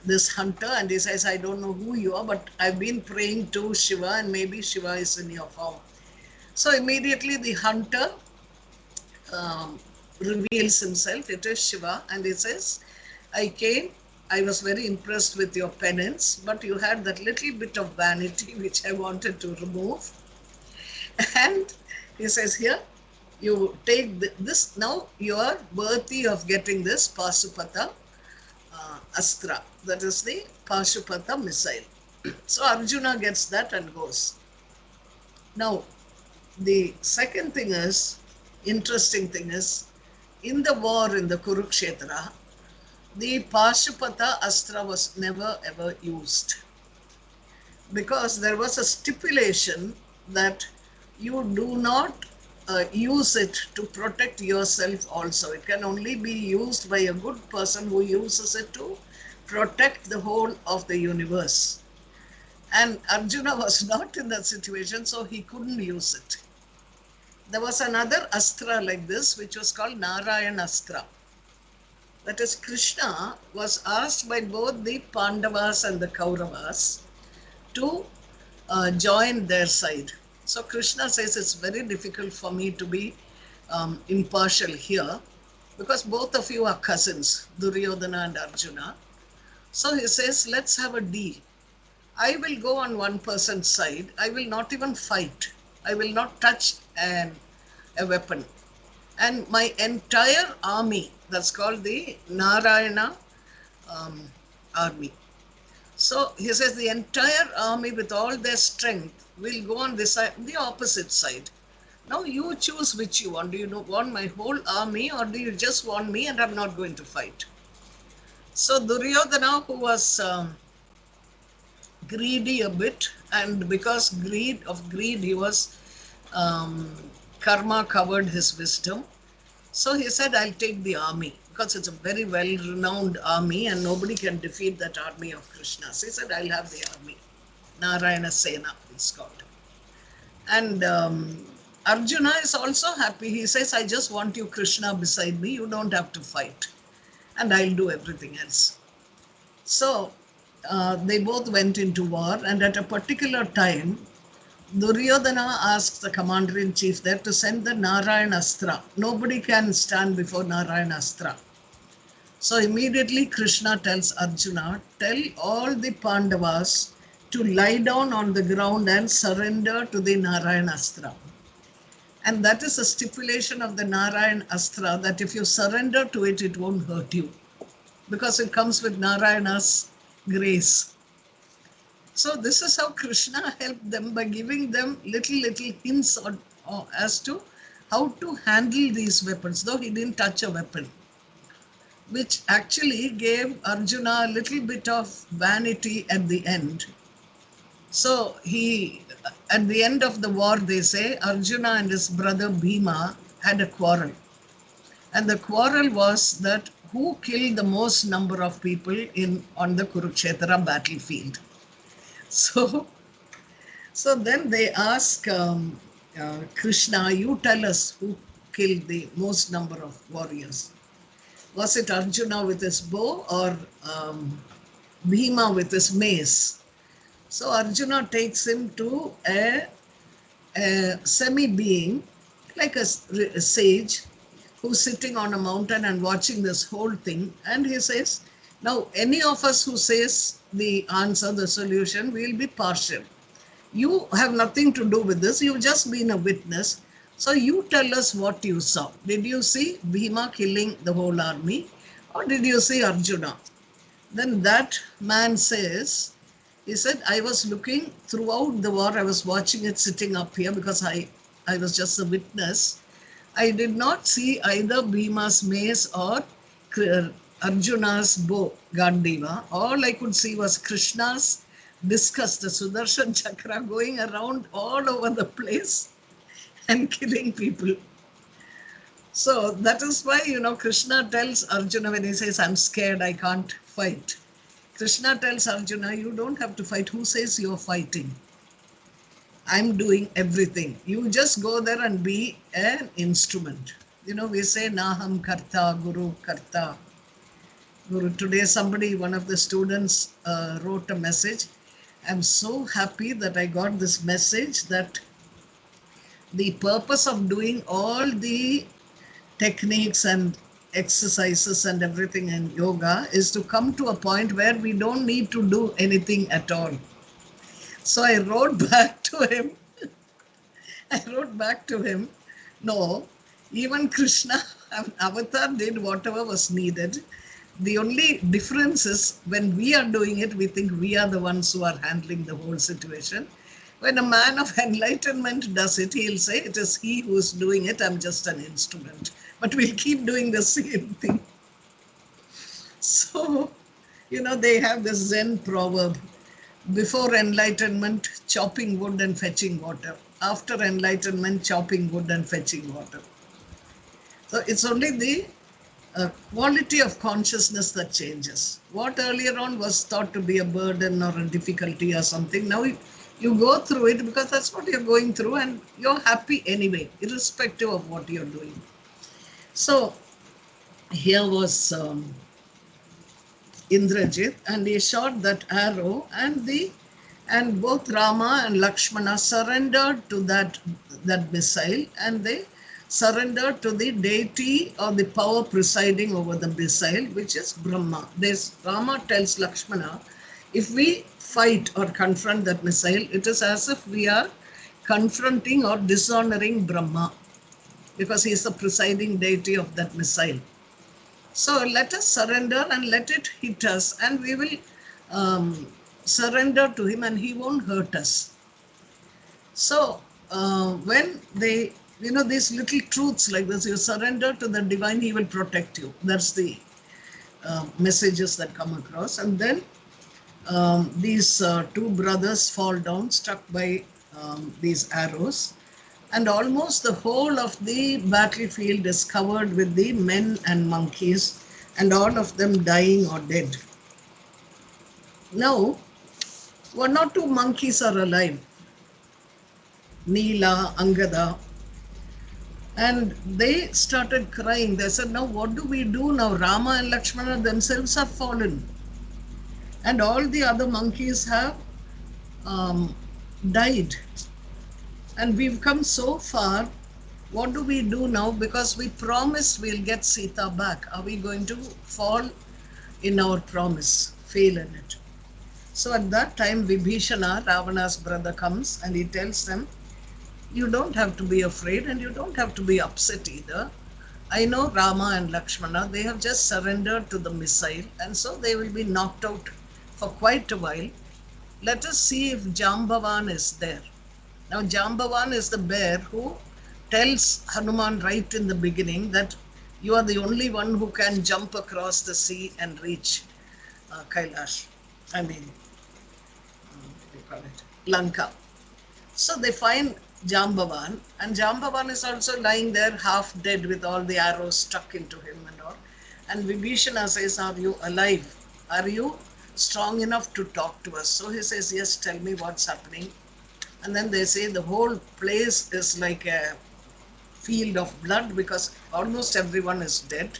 Speaker 1: this hunter and he says, I don't know who you are, but I've been praying to Shiva and maybe Shiva is in your form. So immediately the hunter reveals himself, it is Shiva, and he says, I came, I was very impressed with your penance, but you had that little bit of vanity which I wanted to remove. And he says, here, you take this, now you are worthy of getting this Pasupata Astra, that is the Pashupata missile. So Arjuna gets that and goes. Now, the second thing is, interesting thing is, in the war in the Kurukshetra, the Pashupata Astra was never ever used because there was a stipulation that you do not use it to protect yourself also. It can only be used by a good person who uses it to protect the whole of the universe. And Arjuna was not in that situation, so he couldn't use it. There was another astra like this, which was called Narayan Astra. That is, Krishna was asked by both the Pandavas and the Kauravas to join their side. So Krishna says it's very difficult for me to be impartial here because both of you are cousins, Duryodhana and Arjuna. So he says, let's have a deal. I will go on one person's side. I will not even fight. I will not touch a weapon. And my entire army, that's called the Narayana army. So he says the entire army with all their strength will go on this side, the opposite side. Now you choose which you want. Do you want my whole army or do you just want me and I'm not going to fight? So Duryodhana, who was greedy a bit, and because greed he was karma covered his wisdom. So he said, I'll take the army because it's a very well-renowned army and nobody can defeat that army of Krishna. So he said, I'll have the army. Narayana Sena it's called. And Arjuna is also happy. He says, I just want you, Krishna, beside me. You don't have to fight. And I'll do everything else. So they both went into war, and at a particular time, Duryodhana asks the commander-in-chief there to send the Narayana Astra. Nobody can stand before Narayana Astra. So immediately Krishna tells Arjuna, tell all the Pandavas to lie down on the ground and surrender to the Narayana Astra. And that is a stipulation of the Narayana Astra, that if you surrender to it, it won't hurt you because it comes with Narayana's grace. So this is how Krishna helped them by giving them little hints as to how to handle these weapons, though he didn't touch a weapon, which actually gave Arjuna a little bit of vanity at the end. So at the end of the war, they say, Arjuna and his brother Bhima had a quarrel. And the quarrel was that who killed the most number of people on the Kurukshetra battlefield. So then they ask Krishna, you tell us who killed the most number of warriors. Was it Arjuna with his bow or Bhima with his mace? So Arjuna takes him to a semi-being, like a sage, who's sitting on a mountain and watching this whole thing. And he says, now any of us who says the answer, the solution, will be partial. You have nothing to do with this. You've just been a witness. So you tell us what you saw. Did you see Bhima killing the whole army or did you see Arjuna? Then that man says, he said, I was looking throughout the war. I was watching it sitting up here because I was just a witness. I did not see either Bhima's mace or Arjuna's bow, Gandiva. All I could see was Krishna's discus, the Sudarshan Chakra, going around all over the place and killing people. So that is why, Krishna tells Arjuna when he says, I'm scared, I can't fight. Krishna tells Arjuna, you don't have to fight. Who says you're fighting? I'm doing everything. You just go there and be an instrument. We say, Naham Karta, Guru Karta. Guru. Today one of the students wrote a message. I'm so happy that I got this message that the purpose of doing all the techniques and exercises and everything in yoga is to come to a point where we don't need to do anything at all. So I wrote back to him, no, even Krishna, Avatar did whatever was needed. The only difference is when we are doing it, we think we are the ones who are handling the whole situation. When a man of enlightenment does it, he'll say, it is he who's doing it, I'm just an instrument. But we'll keep doing the same thing. So, they have this Zen proverb: before enlightenment, chopping wood and fetching water. After enlightenment, chopping wood and fetching water. So it's only the quality of consciousness that changes. What earlier on was thought to be a burden or a difficulty or something, now you go through it because that's what you're going through and you're happy anyway, irrespective of what you're doing. So here was Indrajit, and he shot that arrow, and both Rama and Lakshmana surrendered to that missile, and they surrendered to the deity or the power presiding over the missile, which is Brahma. Rama tells Lakshmana, if we fight or confront that missile, it is as if we are confronting or dishonoring Brahma, because he is the presiding deity of that missile. So let us surrender and let it hit us, and we will surrender to him and he won't hurt us. So when they, these little truths like this, you surrender to the divine, he will protect you. That's the messages that come across. And then these two brothers fall down, struck by these arrows. And almost the whole of the battlefield is covered with the men and monkeys, and all of them dying or dead. Now, one or two monkeys are alive, Neela, Angada, and they started crying. They said, now what do we do now? Rama and Lakshmana themselves have fallen, and all the other monkeys have died. And we've come so far, what do we do now? Because we promised we'll get Sita back. Are we going to fall in our promise, fail in it? So at that time, Vibhishana, Ravana's brother, comes and he tells them, you don't have to be afraid and you don't have to be upset either. I know Rama and Lakshmana, they have just surrendered to the missile, and so they will be knocked out for quite a while. Let us see if Jambavan is there. Now, Jambavan is the bear who tells Hanuman right in the beginning that you are the only one who can jump across the sea and reach Kailash. What do you call it? Lanka. So they find Jambavan, and Jambavan is also lying there half dead with all the arrows stuck into him and all. And Vibhishana says, are you alive? Are you strong enough to talk to us? So he says, yes, tell me what's happening. And then they say the whole place is like a field of blood because almost everyone is dead.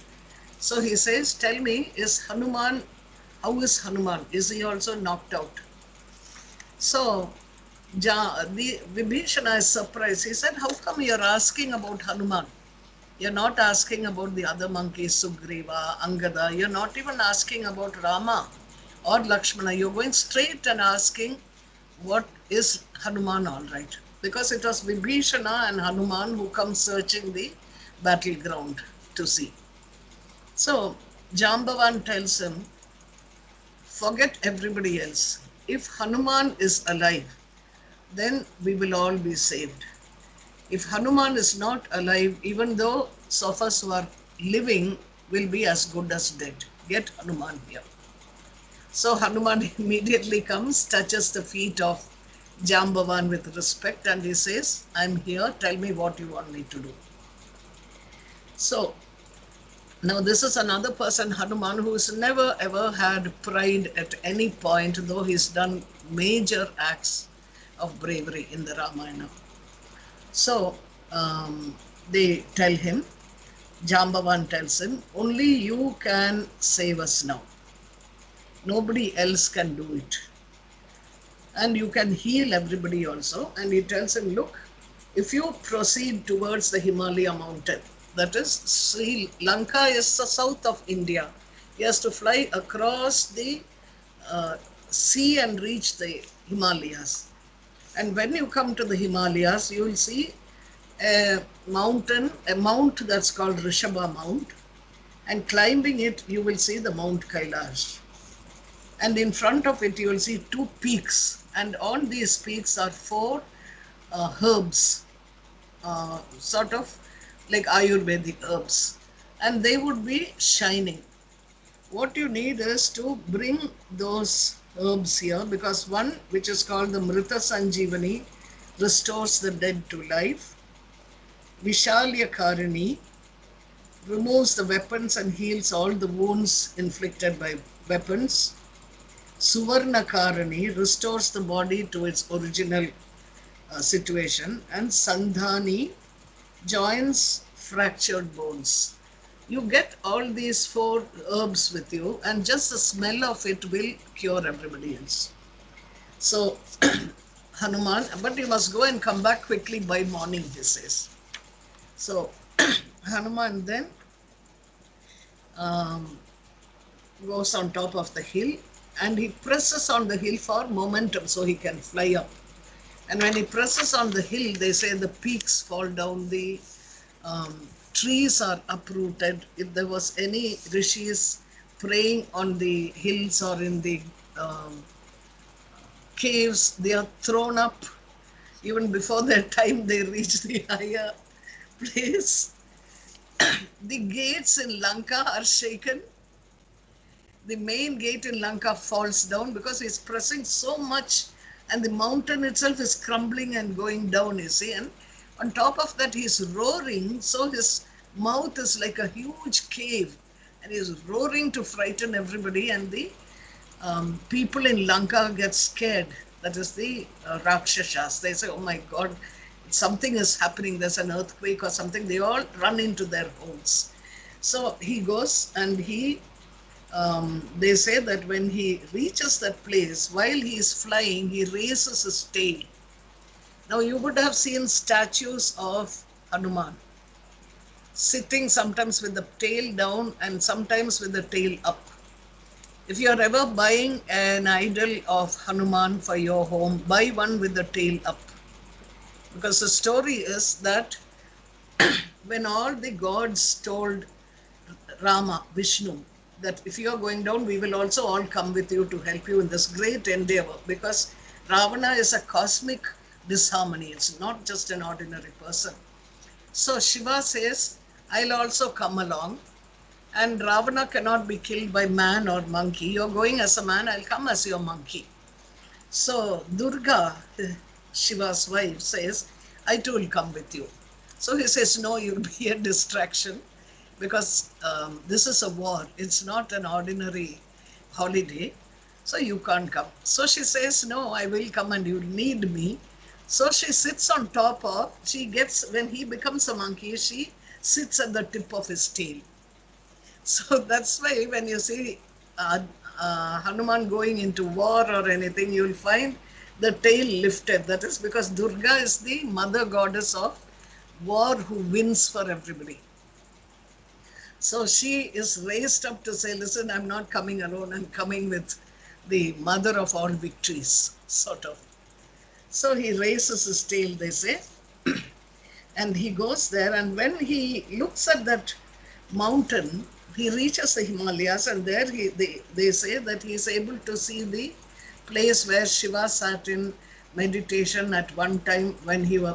Speaker 1: So he says, tell me, how is Hanuman? Is he also knocked out? So the Vibhishana is surprised. He said, how come you're asking about Hanuman? You're not asking about the other monkeys, Sugriva, Angada. You're not even asking about Rama or Lakshmana. You're going straight and asking, what is Hanuman all right? Because it was Vibhishana and Hanuman who come searching the battleground to see. So Jambavan tells him, forget everybody else. If Hanuman is alive, then we will all be saved. If Hanuman is not alive, even though of us who are living will be as good as dead. Get Hanuman here. So Hanuman immediately comes, touches the feet of Jambavan with respect, and he says, I'm here, tell me what you want me to do. So now this is another person, Hanuman, who has never ever had pride at any point, though he's done major acts of bravery in the Ramayana. So they tell him, Jambavan tells him, only you can save us now. Nobody else can do it. And you can heal everybody also. And he tells him, look, if you proceed towards the Himalaya mountain, that is, Sri Lanka is the south of India. He has to fly across the sea and reach the Himalayas. And when you come to the Himalayas, you will see a mount that's called Rishabha Mount. And climbing it, you will see the Mount Kailash. And in front of it, you will see two peaks And on these peaks are four herbs, sort of like Ayurvedic herbs, and they would be shining. What you need is to bring those herbs here, because one, which is called the Mrita Sanjeevani, restores the dead to life. Vishalya Karini removes the weapons and heals all the wounds inflicted by weapons. Suvarna Karani restores the body to its original situation. And Sandhani joins fractured bones. You get all these four herbs with you, and just the smell of it will cure everybody else. So, Hanuman, but you must go and come back quickly by morning, he says. So, Hanuman then goes on top of the hill, and he presses on the hill for momentum so he can fly up. And when he presses on the hill, they say the peaks fall down, the trees are uprooted. If there was any rishis praying on the hills or in the caves, they are thrown up. Even before their time, they reach the higher place. The gates in Lanka are shaken. The main gate in Lanka falls down because he's pressing so much, and the mountain itself is crumbling and going down, you see. And on top of that, he's roaring, so his mouth is like a huge cave, and he's roaring to frighten everybody. And the people in Lanka get scared. That is the Rakshasas. They say, oh my God, something is happening. There's an earthquake or something. They all run into their homes. So he goes, and they say that when he reaches that place, while he is flying, he raises his tail. Now you would have seen statues of Hanuman sitting sometimes with the tail down and sometimes with the tail up. If you are ever buying an idol of Hanuman for your home, buy one with the tail up. Because the story is that when all the gods told Rama, Vishnu, that if you are going down, we will also all come with you to help you in this great endeavor, because Ravana is a cosmic disharmony. It's not just an ordinary person. So Shiva says, I'll also come along, and Ravana cannot be killed by man or monkey. You're going as a man, I'll come as your monkey. So Durga, Shiva's wife, says, I too will come with you. So he says, no, you'll be a distraction, because this is a war. It's not an ordinary holiday, so you can't come. So she says, no, I will come and you'll need me. So she sits on top of, when he becomes a monkey, she sits at the tip of his tail. So that's why when you see Hanuman going into war or anything, you'll find the tail lifted. That is because Durga is the mother goddess of war who wins for everybody. So she is raised up to say, listen, I'm not coming alone, I'm coming with the mother of all victories, sort of. So he raises his tail, they say, and he goes there, and when he looks at that mountain, he reaches the Himalayas, and there they say that he is able to see the place where Shiva sat in meditation at one time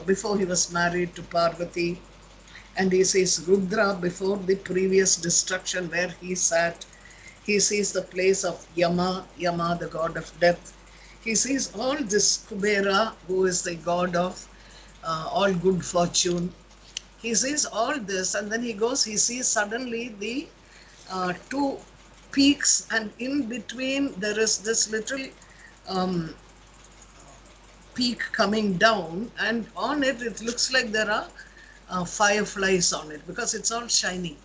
Speaker 1: before he was married to Parvati. And he sees Rudra before the previous destruction where he sat. He sees the place of Yama, the god of death. He sees all this Kubera, who is the god of all good fortune. He sees all this, and then he sees suddenly the two peaks, and in between there is this little peak coming down, and on it looks like there are fireflies on it, because it's all shiny.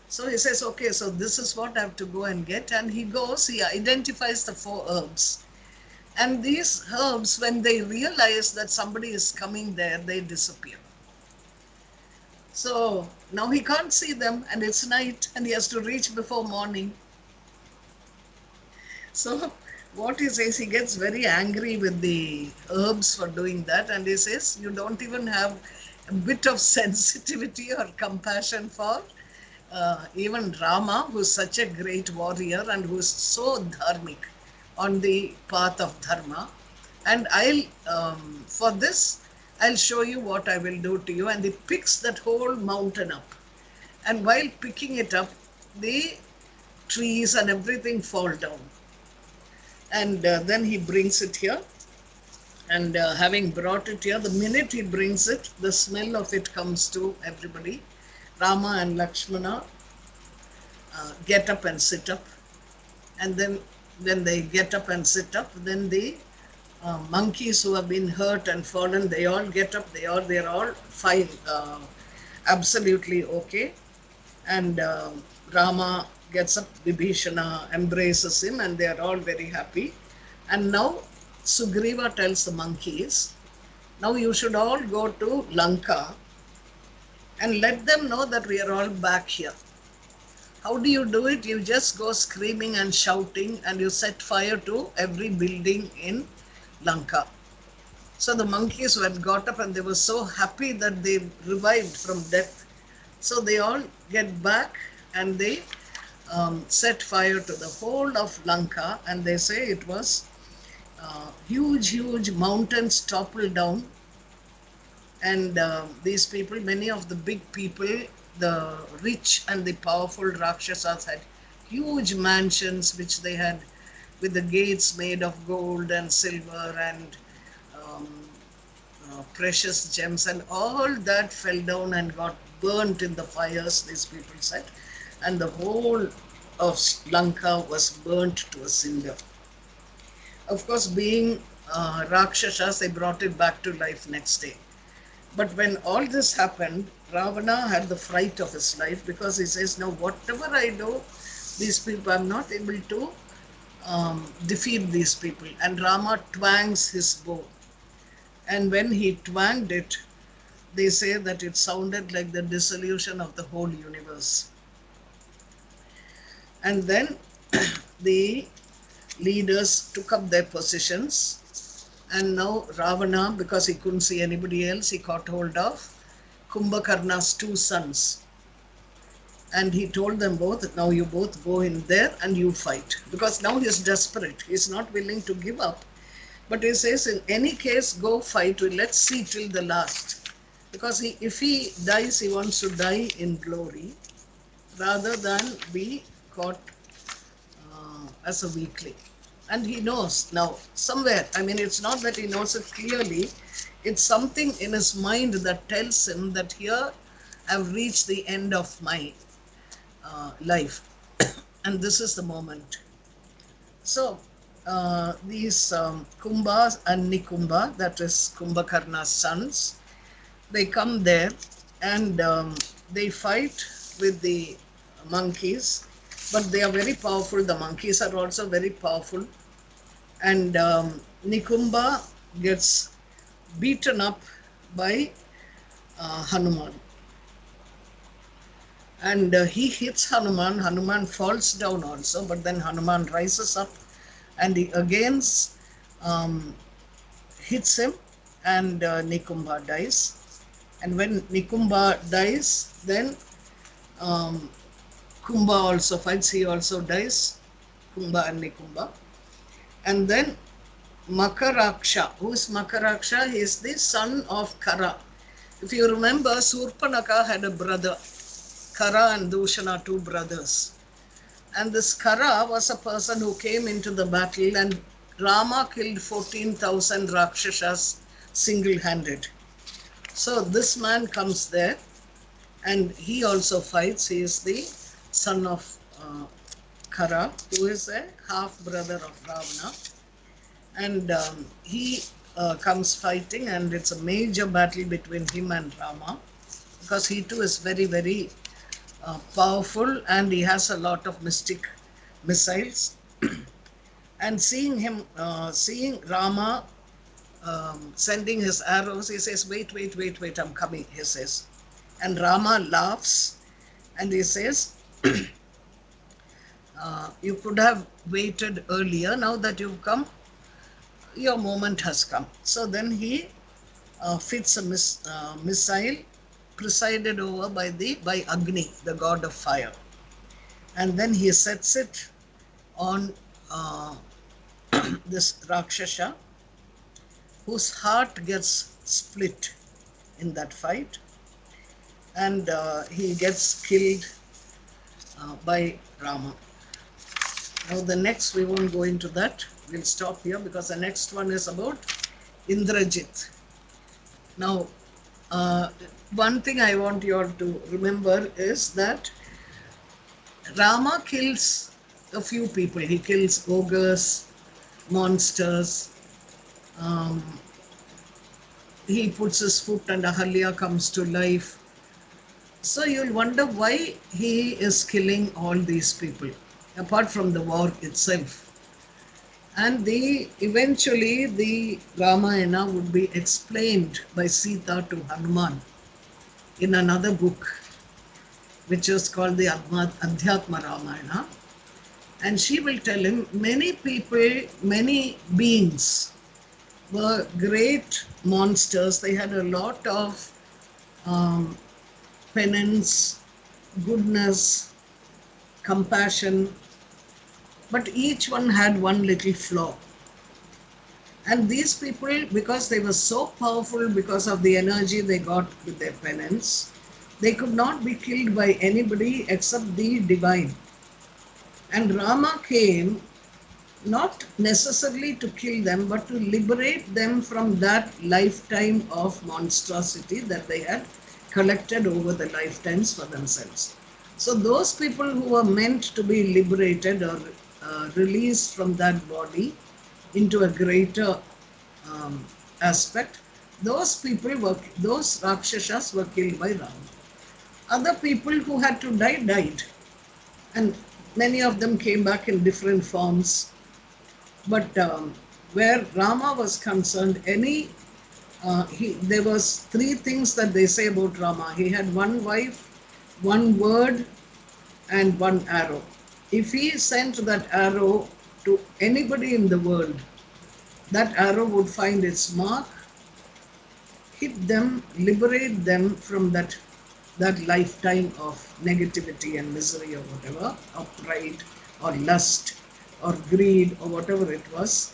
Speaker 1: So he says, okay, so this is what I have to go and get. And he goes, he identifies the four herbs. And these herbs, when they realize that somebody is coming there, they disappear. So now he can't see them, and it's night, and he has to reach before morning. So what he says, he gets very angry with the herbs for doing that, and he says, you don't even have a bit of sensitivity or compassion for even Rama, who's such a great warrior and who's so dharmic on the path of dharma. And for this, I'll show you what I will do to you. And he picks that whole mountain up. And while picking it up, the trees and everything fall down. And then he brings it here. And having brought it here, the minute he brings it, the smell of it comes to everybody. Rama and Lakshmana get up and sit up. And then when they get up and sit up, then the monkeys who have been hurt and fallen, they all get up. They're all fine, absolutely okay. And Rama gets up, Vibhishana embraces him, and they are all very happy. And now Sugriva tells the monkeys, now you should all go to Lanka and let them know that we are all back here. How do you do it? You just go screaming and shouting, and you set fire to every building in Lanka. So the monkeys had got up and they were so happy that they revived from death. So they all get back and they set fire to the whole of Lanka, and they say it was huge mountains toppled down. And these people, many of the big people, the rich and the powerful Rakshasas, had huge mansions which they had with the gates made of gold and silver and precious gems, and all that fell down and got burnt in the fires, these people said, and the whole of Lanka was burnt to a cinder. Of course, being Rakshasas, they brought it back to life next day. But when all this happened, Ravana had the fright of his life, because he says, now whatever I do, these people, I'm not able to defeat these people. And Rama twangs his bow. And when he twanged it, they say that it sounded like the dissolution of the whole universe. And then the leaders took up their positions. And now Ravana, because he couldn't see anybody else, he caught hold of Kumbhakarna's two sons. And he told them both, now you both go in there and you fight. Because now he's desperate. He's not willing to give up. But he says, in any case, go fight. Let's see till the last. Because if he dies, he wants to die in glory rather than be caught as a weakling. And he knows now, somewhere, I mean, it's not that he knows it clearly, it's something in his mind that tells him that here I've reached the end of my life. And this is the moment. So, these Kumbha and Nikumbha, that is Kumbhakarna's sons, they come there and they fight with the monkeys, but they are very powerful. The monkeys are also very powerful. And Nikumbha gets beaten up by Hanuman. And he hits Hanuman. Hanuman falls down also, but then Hanuman rises up and he again hits him, and Nikumbha dies. And when Nikumbha dies, then Kumbha also fights, he also dies, Kumbha and Nikumbha. And then Makaraksha. Who is Makaraksha? He is the son of Kara. If you remember, Surpanaka had a brother. Kara and Dushana, two brothers. And this Kara was a person who came into the battle, and Rama killed 14,000 Rakshasas single-handed. So this man comes there and he also fights. He is the son of Kara, who is a half-brother of Ravana. And he comes fighting, and it's a major battle between him and Rama, because he too is very, very powerful, and he has a lot of mystic missiles. And seeing Rama sending his arrows, he says, wait, I'm coming, he says. And Rama laughs and he says, you could have waited earlier. Now that you've come, your moment has come. So then he fits a missile presided over by Agni, the god of fire. And then he sets it on this Rakshasa, whose heart gets split in that fight, and he gets killed by Rama. Now the next, we won't go into that. We'll stop here because the next one is about Indrajit. Now, one thing I want you all to remember is that Rama kills a few people. He kills ogres, monsters. Um, he puts his foot and Ahalya comes to life. So you'll wonder why he is killing all these people, apart from the war itself. And eventually the Ramayana would be explained by Sita to Hanuman in another book, which is called the Adhyatma Ramayana. And she will tell him many people, many beings were great monsters. They had a lot of penance, goodness, compassion, but each one had one little flaw. And these people, because they were so powerful because of the energy they got with their penance, they could not be killed by anybody except the divine. And Rama came not necessarily to kill them, but to liberate them from that lifetime of monstrosity that they had collected over the lifetimes for themselves. So those people who were meant to be liberated or released from that body into a greater aspect, those Rakshasas were killed by Rama. Other people who had to die, died. And many of them came back in different forms. But where Rama was concerned, there was three things that they say about Rama. He had one wife, one word, and one arrow. If he sent that arrow to anybody in the world, that arrow would find its mark, hit them, liberate them from that lifetime of negativity and misery or whatever, or pride or lust or greed or whatever it was,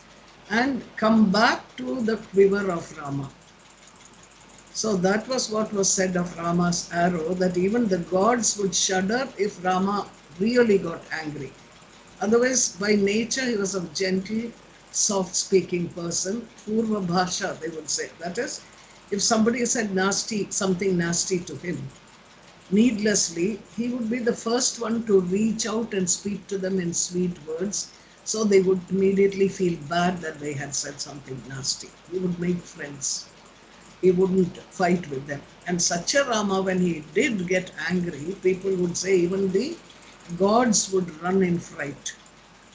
Speaker 1: and come back to the quiver of Rama. So that was what was said of Rama's arrow, that even the gods would shudder if Rama really got angry. Otherwise, by nature, he was a gentle, soft-speaking person. Purva Bhasha, they would say. That is, if somebody said something nasty to him, needlessly, he would be the first one to reach out and speak to them in sweet words, so they would immediately feel bad that they had said something nasty. He would make friends. He wouldn't fight with them. And such a Rama, when he did get angry, people would say even the gods would run in fright.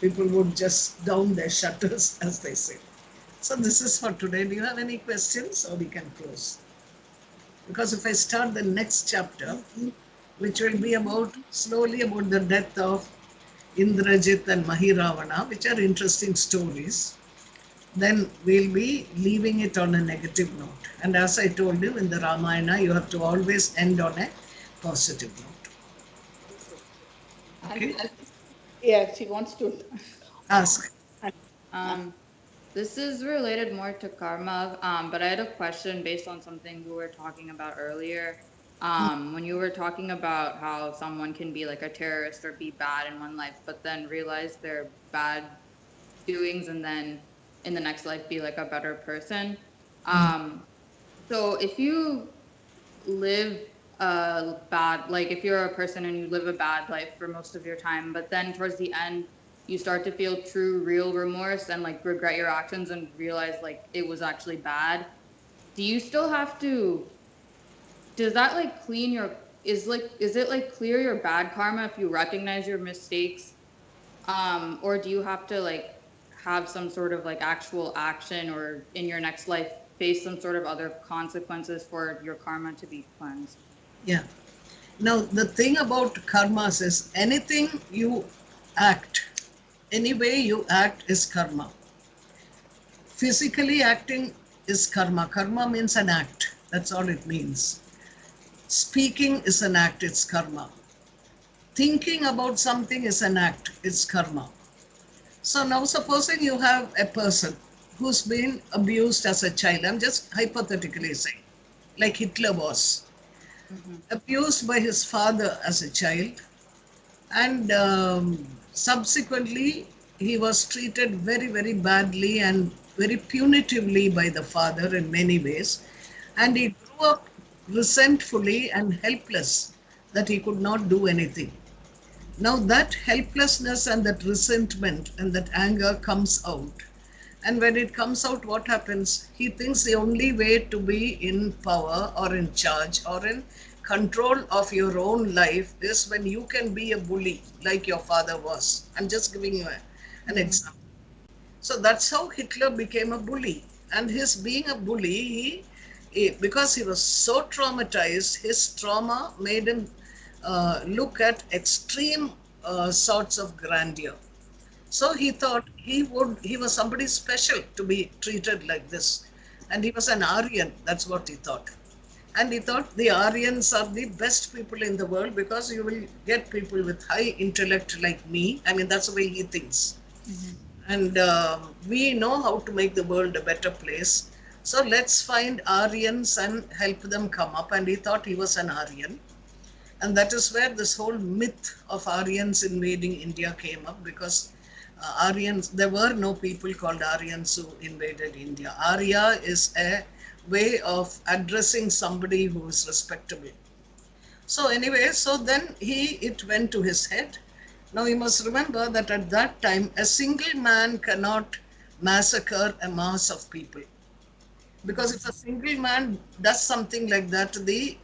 Speaker 1: People would just down their shutters, as they say. So this is for today. Do you have any questions, or we can close? Because if I start the next chapter, which will be slowly about the death of Indrajit and Mahiravana, which are interesting stories, then we'll be leaving it on a negative note. And as I told you, in the Ramayana, you have to always end on a positive note. Okay?
Speaker 3: Yeah, she wants to
Speaker 1: Ask.
Speaker 6: This is related more to karma, but I had a question based on something we were talking about earlier. When you were talking about how someone can be like a terrorist or be bad in one life, but then realize their bad doings and then in the next life be like a better person. So if you live if you're a person and you live a bad life for most of your time, but then towards the end, you start to feel true, real remorse and like regret your actions and realize like it was actually bad. Do you still have to, does that like clean your, is it like clear your bad karma if you recognize your mistakes? Or do you have to like have some sort of like actual action or in your next life face some sort of other consequences for your karma to be cleansed?
Speaker 1: Yeah. Now, the thing about karmas is anything you act, any way you act is karma. Physically acting is karma. Karma means an act. That's all it means. Speaking is an act, it's karma. Thinking about something is an act, it's karma. So now supposing you have a person who's been abused as a child. I'm just hypothetically saying, like Hitler was abused by his father as a child, and subsequently he was treated very, very badly and very punitively by the father in many ways, and he grew up resentfully and helpless that he could not do anything. Now that helplessness and that resentment and that anger comes out. And when it comes out, what happens? He thinks the only way to be in power or in charge or in control of your own life is when you can be a bully like your father was. I'm just giving you an example. So that's how Hitler became a bully. And his being a bully, because he was so traumatized, his trauma made him look at extreme sorts of grandeur. So he thought he was somebody special to be treated like this. And he was an Aryan, that's what he thought. And he thought the Aryans are the best people in the world because you will get people with high intellect like me. I mean, that's the way he thinks. And we know how to make the world a better place. So let's find Aryans and help them come up. And he thought he was an Aryan. And that is where this whole myth of Aryans invading India came up, because Aryans, there were no people called Aryans who invaded India. Arya is a way of addressing somebody who is respectable. So anyway, so then it went to his head. Now you must remember that at that time, a single man cannot massacre a mass of people. Because if a single man does something like that, the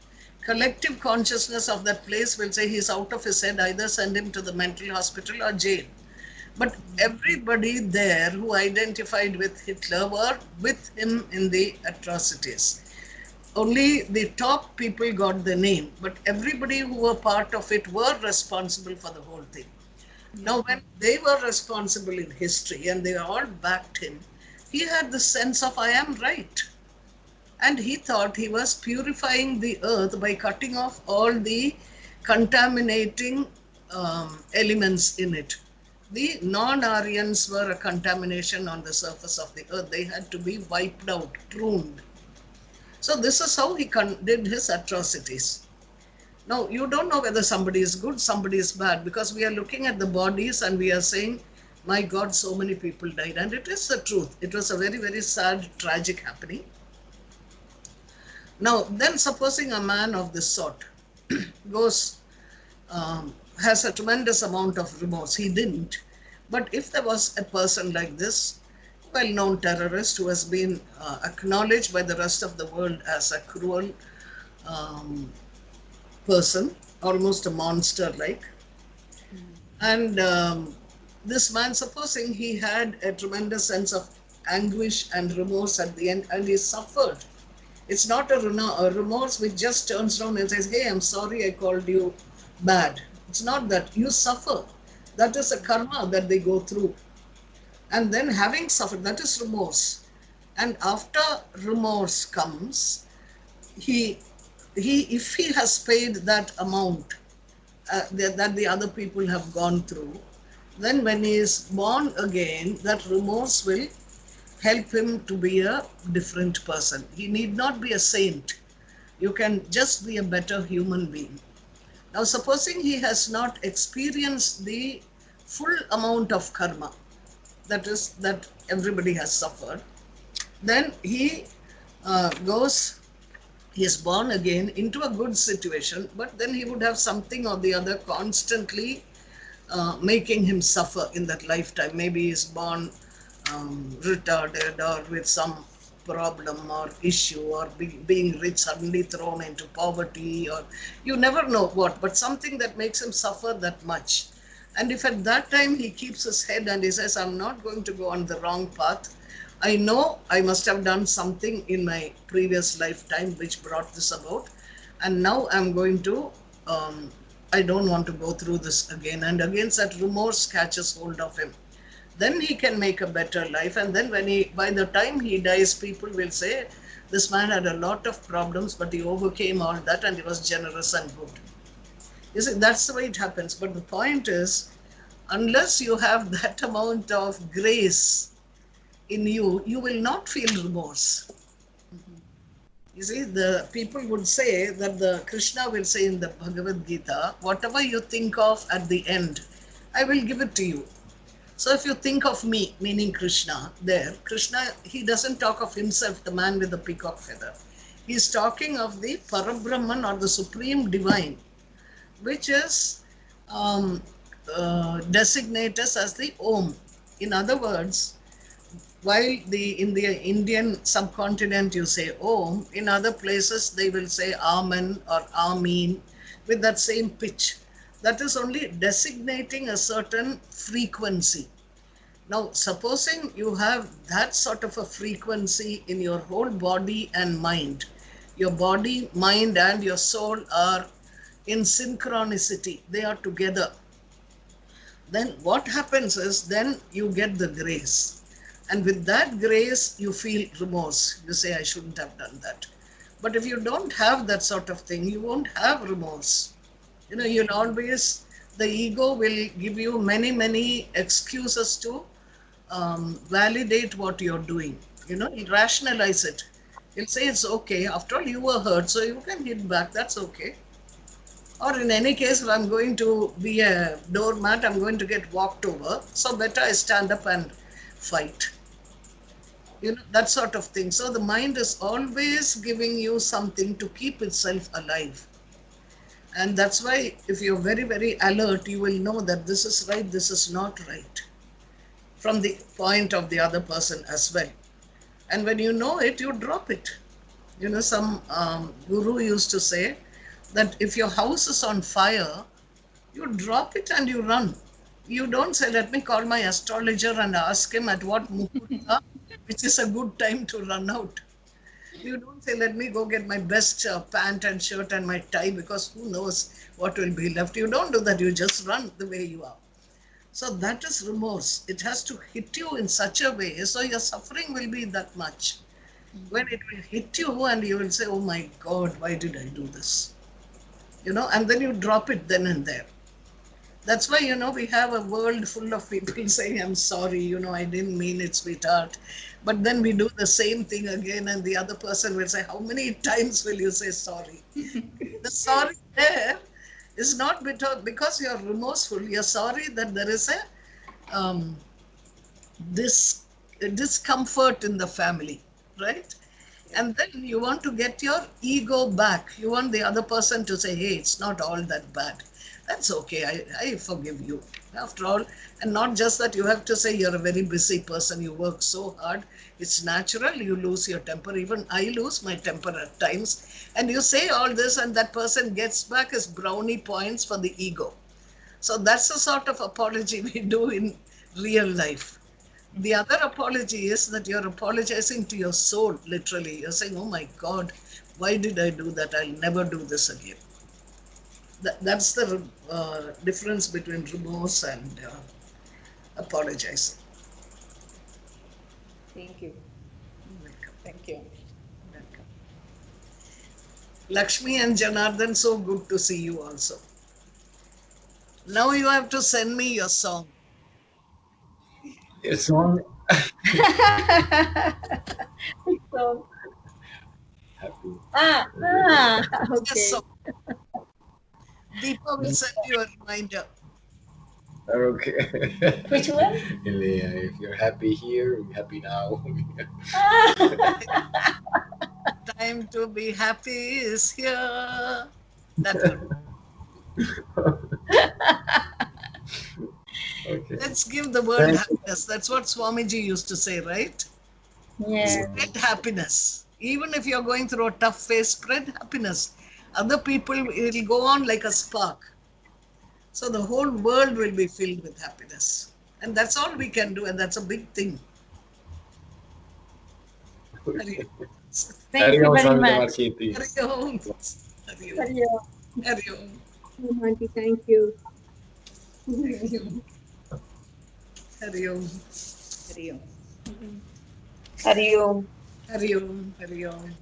Speaker 1: collective consciousness of that place will say he's out of his head, either send him to the mental hospital or jail. But everybody there who identified with Hitler were with him in the atrocities. Only the top people got the name, but everybody who were part of it were responsible for the whole thing. Now, when they were responsible in history and they all backed him, he had the sense of, I am right. And he thought he was purifying the earth by cutting off all the contaminating elements in it. The non-Aryans were a contamination on the surface of the earth. They had to be wiped out, pruned. So this is how he did his atrocities. Now, you don't know whether somebody is good, somebody is bad, because we are looking at the bodies and we are saying, my God, so many people died. And it is the truth. It was a very, very sad, tragic happening. Now, then supposing a man of this sort goes, has a tremendous amount of remorse. He didn't. But if there was a person like this, well-known terrorist who has been acknowledged by the rest of the world as a cruel person, almost a monster-like, and this man, supposing he had a tremendous sense of anguish and remorse at the end, and he suffered. It's not a remorse which just turns around and says, hey, I'm sorry I called you bad. It's not that. You suffer. That is a karma that they go through. And then having suffered, that is remorse. And after remorse comes, if he has paid that amount that the other people have gone through, then when he is born again, that remorse will help him to be a different person. He need not be a saint. You can just be a better human being. Now, supposing he has not experienced the full amount of karma, that is, that everybody has suffered, then he is born again into a good situation, but then he would have something or the other constantly making him suffer in that lifetime. Maybe he is born retarded or with some problem or issue, or being rich suddenly thrown into poverty, or you never know what, but something that makes him suffer that much. And if at that time he keeps his head and he says, I'm not going to go on the wrong path, I know I must have done something in my previous lifetime which brought this about, and now I'm going to, I don't want to go through this again. And again, that remorse catches hold of him. Then he can make a better life. And then by the time he dies, people will say, this man had a lot of problems, but he overcame all that and he was generous and good. You see, that's the way it happens. But the point is, unless you have that amount of grace in you, you will not feel remorse. You see, the people would say that the Krishna will say in the Bhagavad Gita, whatever you think of at the end, I will give it to you. So if you think of me, meaning Krishna, there, Krishna, he doesn't talk of himself, the man with the peacock feather. He's talking of the Parabrahman or the Supreme Divine, which is designated as the Om. In other words, while in the Indian subcontinent you say Om, in other places they will say Amen or Amin with that same pitch. That is only designating a certain frequency. Now, supposing you have that sort of a frequency in your whole body and mind, your body, mind, and your soul are in synchronicity, they are together. Then what happens is, then you get the grace. And with that grace, you feel remorse. You say, I shouldn't have done that. But if you don't have that sort of thing, you won't have remorse. You know, you'll always, the ego will give you many, many excuses to validate what you're doing. You know, you'll rationalize it. You'll say it's okay. After all, you were hurt, so you can hit back. That's okay. Or in any case, if I'm going to be a doormat, I'm going to get walked over. So better I stand up and fight. You know, that sort of thing. So the mind is always giving you something to keep itself alive. And that's why if you're very, very alert, you will know that this is right, this is not right, from the point of the other person as well. And when you know it, you drop it. You know, some guru used to say that if your house is on fire, you drop it and you run. You don't say, let me call my astrologer and ask him at what muhurta, which is a good time to run out. You don't say, let me go get my best pant and shirt and my tie, because who knows what will be left. You don't do that. You just run the way you are. So that is remorse. It has to hit you in such a way, so your suffering will be that much. When it will hit you and you will say, oh my God, why did I do this? You know, and then you drop it then and there. That's why, you know, we have a world full of people saying, I'm sorry, you know, I didn't mean it, sweetheart. But then we do the same thing again, and the other person will say, how many times will you say sorry? The sorry there is not because you're remorseful. You're sorry that there is a discomfort in the family, right? And then you want to get your ego back. You want the other person to say, hey, it's not all that bad. That's okay. I forgive you. After all, and not just that, you have to say you're a very busy person. You work so hard. It's natural. You lose your temper. Even I lose my temper at times. And you say all this, and that person gets back his brownie points for the ego. So that's the sort of apology we do in real life. The other apology is that you're apologizing to your soul, literally. You're saying, oh my God, why did I do that? I'll never do this again. That's the difference between remorse and apologizing.
Speaker 3: Thank you. Thank you.
Speaker 1: Lakshmi and Janardhan, so good to see you also. Now you have to send me your song.
Speaker 2: A song.
Speaker 3: So,
Speaker 2: Happy.
Speaker 1: Just
Speaker 3: okay.
Speaker 1: song. Deepa will send you a reminder.
Speaker 2: Okay.
Speaker 3: Which one?
Speaker 2: If you're happy here, I'm happy now.
Speaker 1: Time to be happy is here. That one.
Speaker 2: Okay.
Speaker 1: Let's give the world happiness. That's what Swamiji used to say, right?
Speaker 3: Yeah.
Speaker 1: Spread happiness. Even if you're going through a tough phase, spread happiness. Other people, it will go on like a spark. So the whole world will be filled with happiness. And that's all we can do, and that's a big thing. Hari
Speaker 3: Thank you very
Speaker 2: Swami
Speaker 3: much.
Speaker 2: Tamarkiti.
Speaker 1: Om. Hari Om.
Speaker 3: Hari Om.
Speaker 1: Hari Om.
Speaker 3: Auntie, thank you.
Speaker 1: Hari Om. Hari Om.
Speaker 3: Hari Om. Hari Om.
Speaker 1: Hari Om. Hari Om.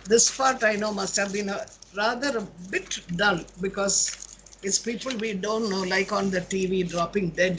Speaker 1: This part I know must have been rather a bit dull, because It's people we don't know, like on the TV dropping dead.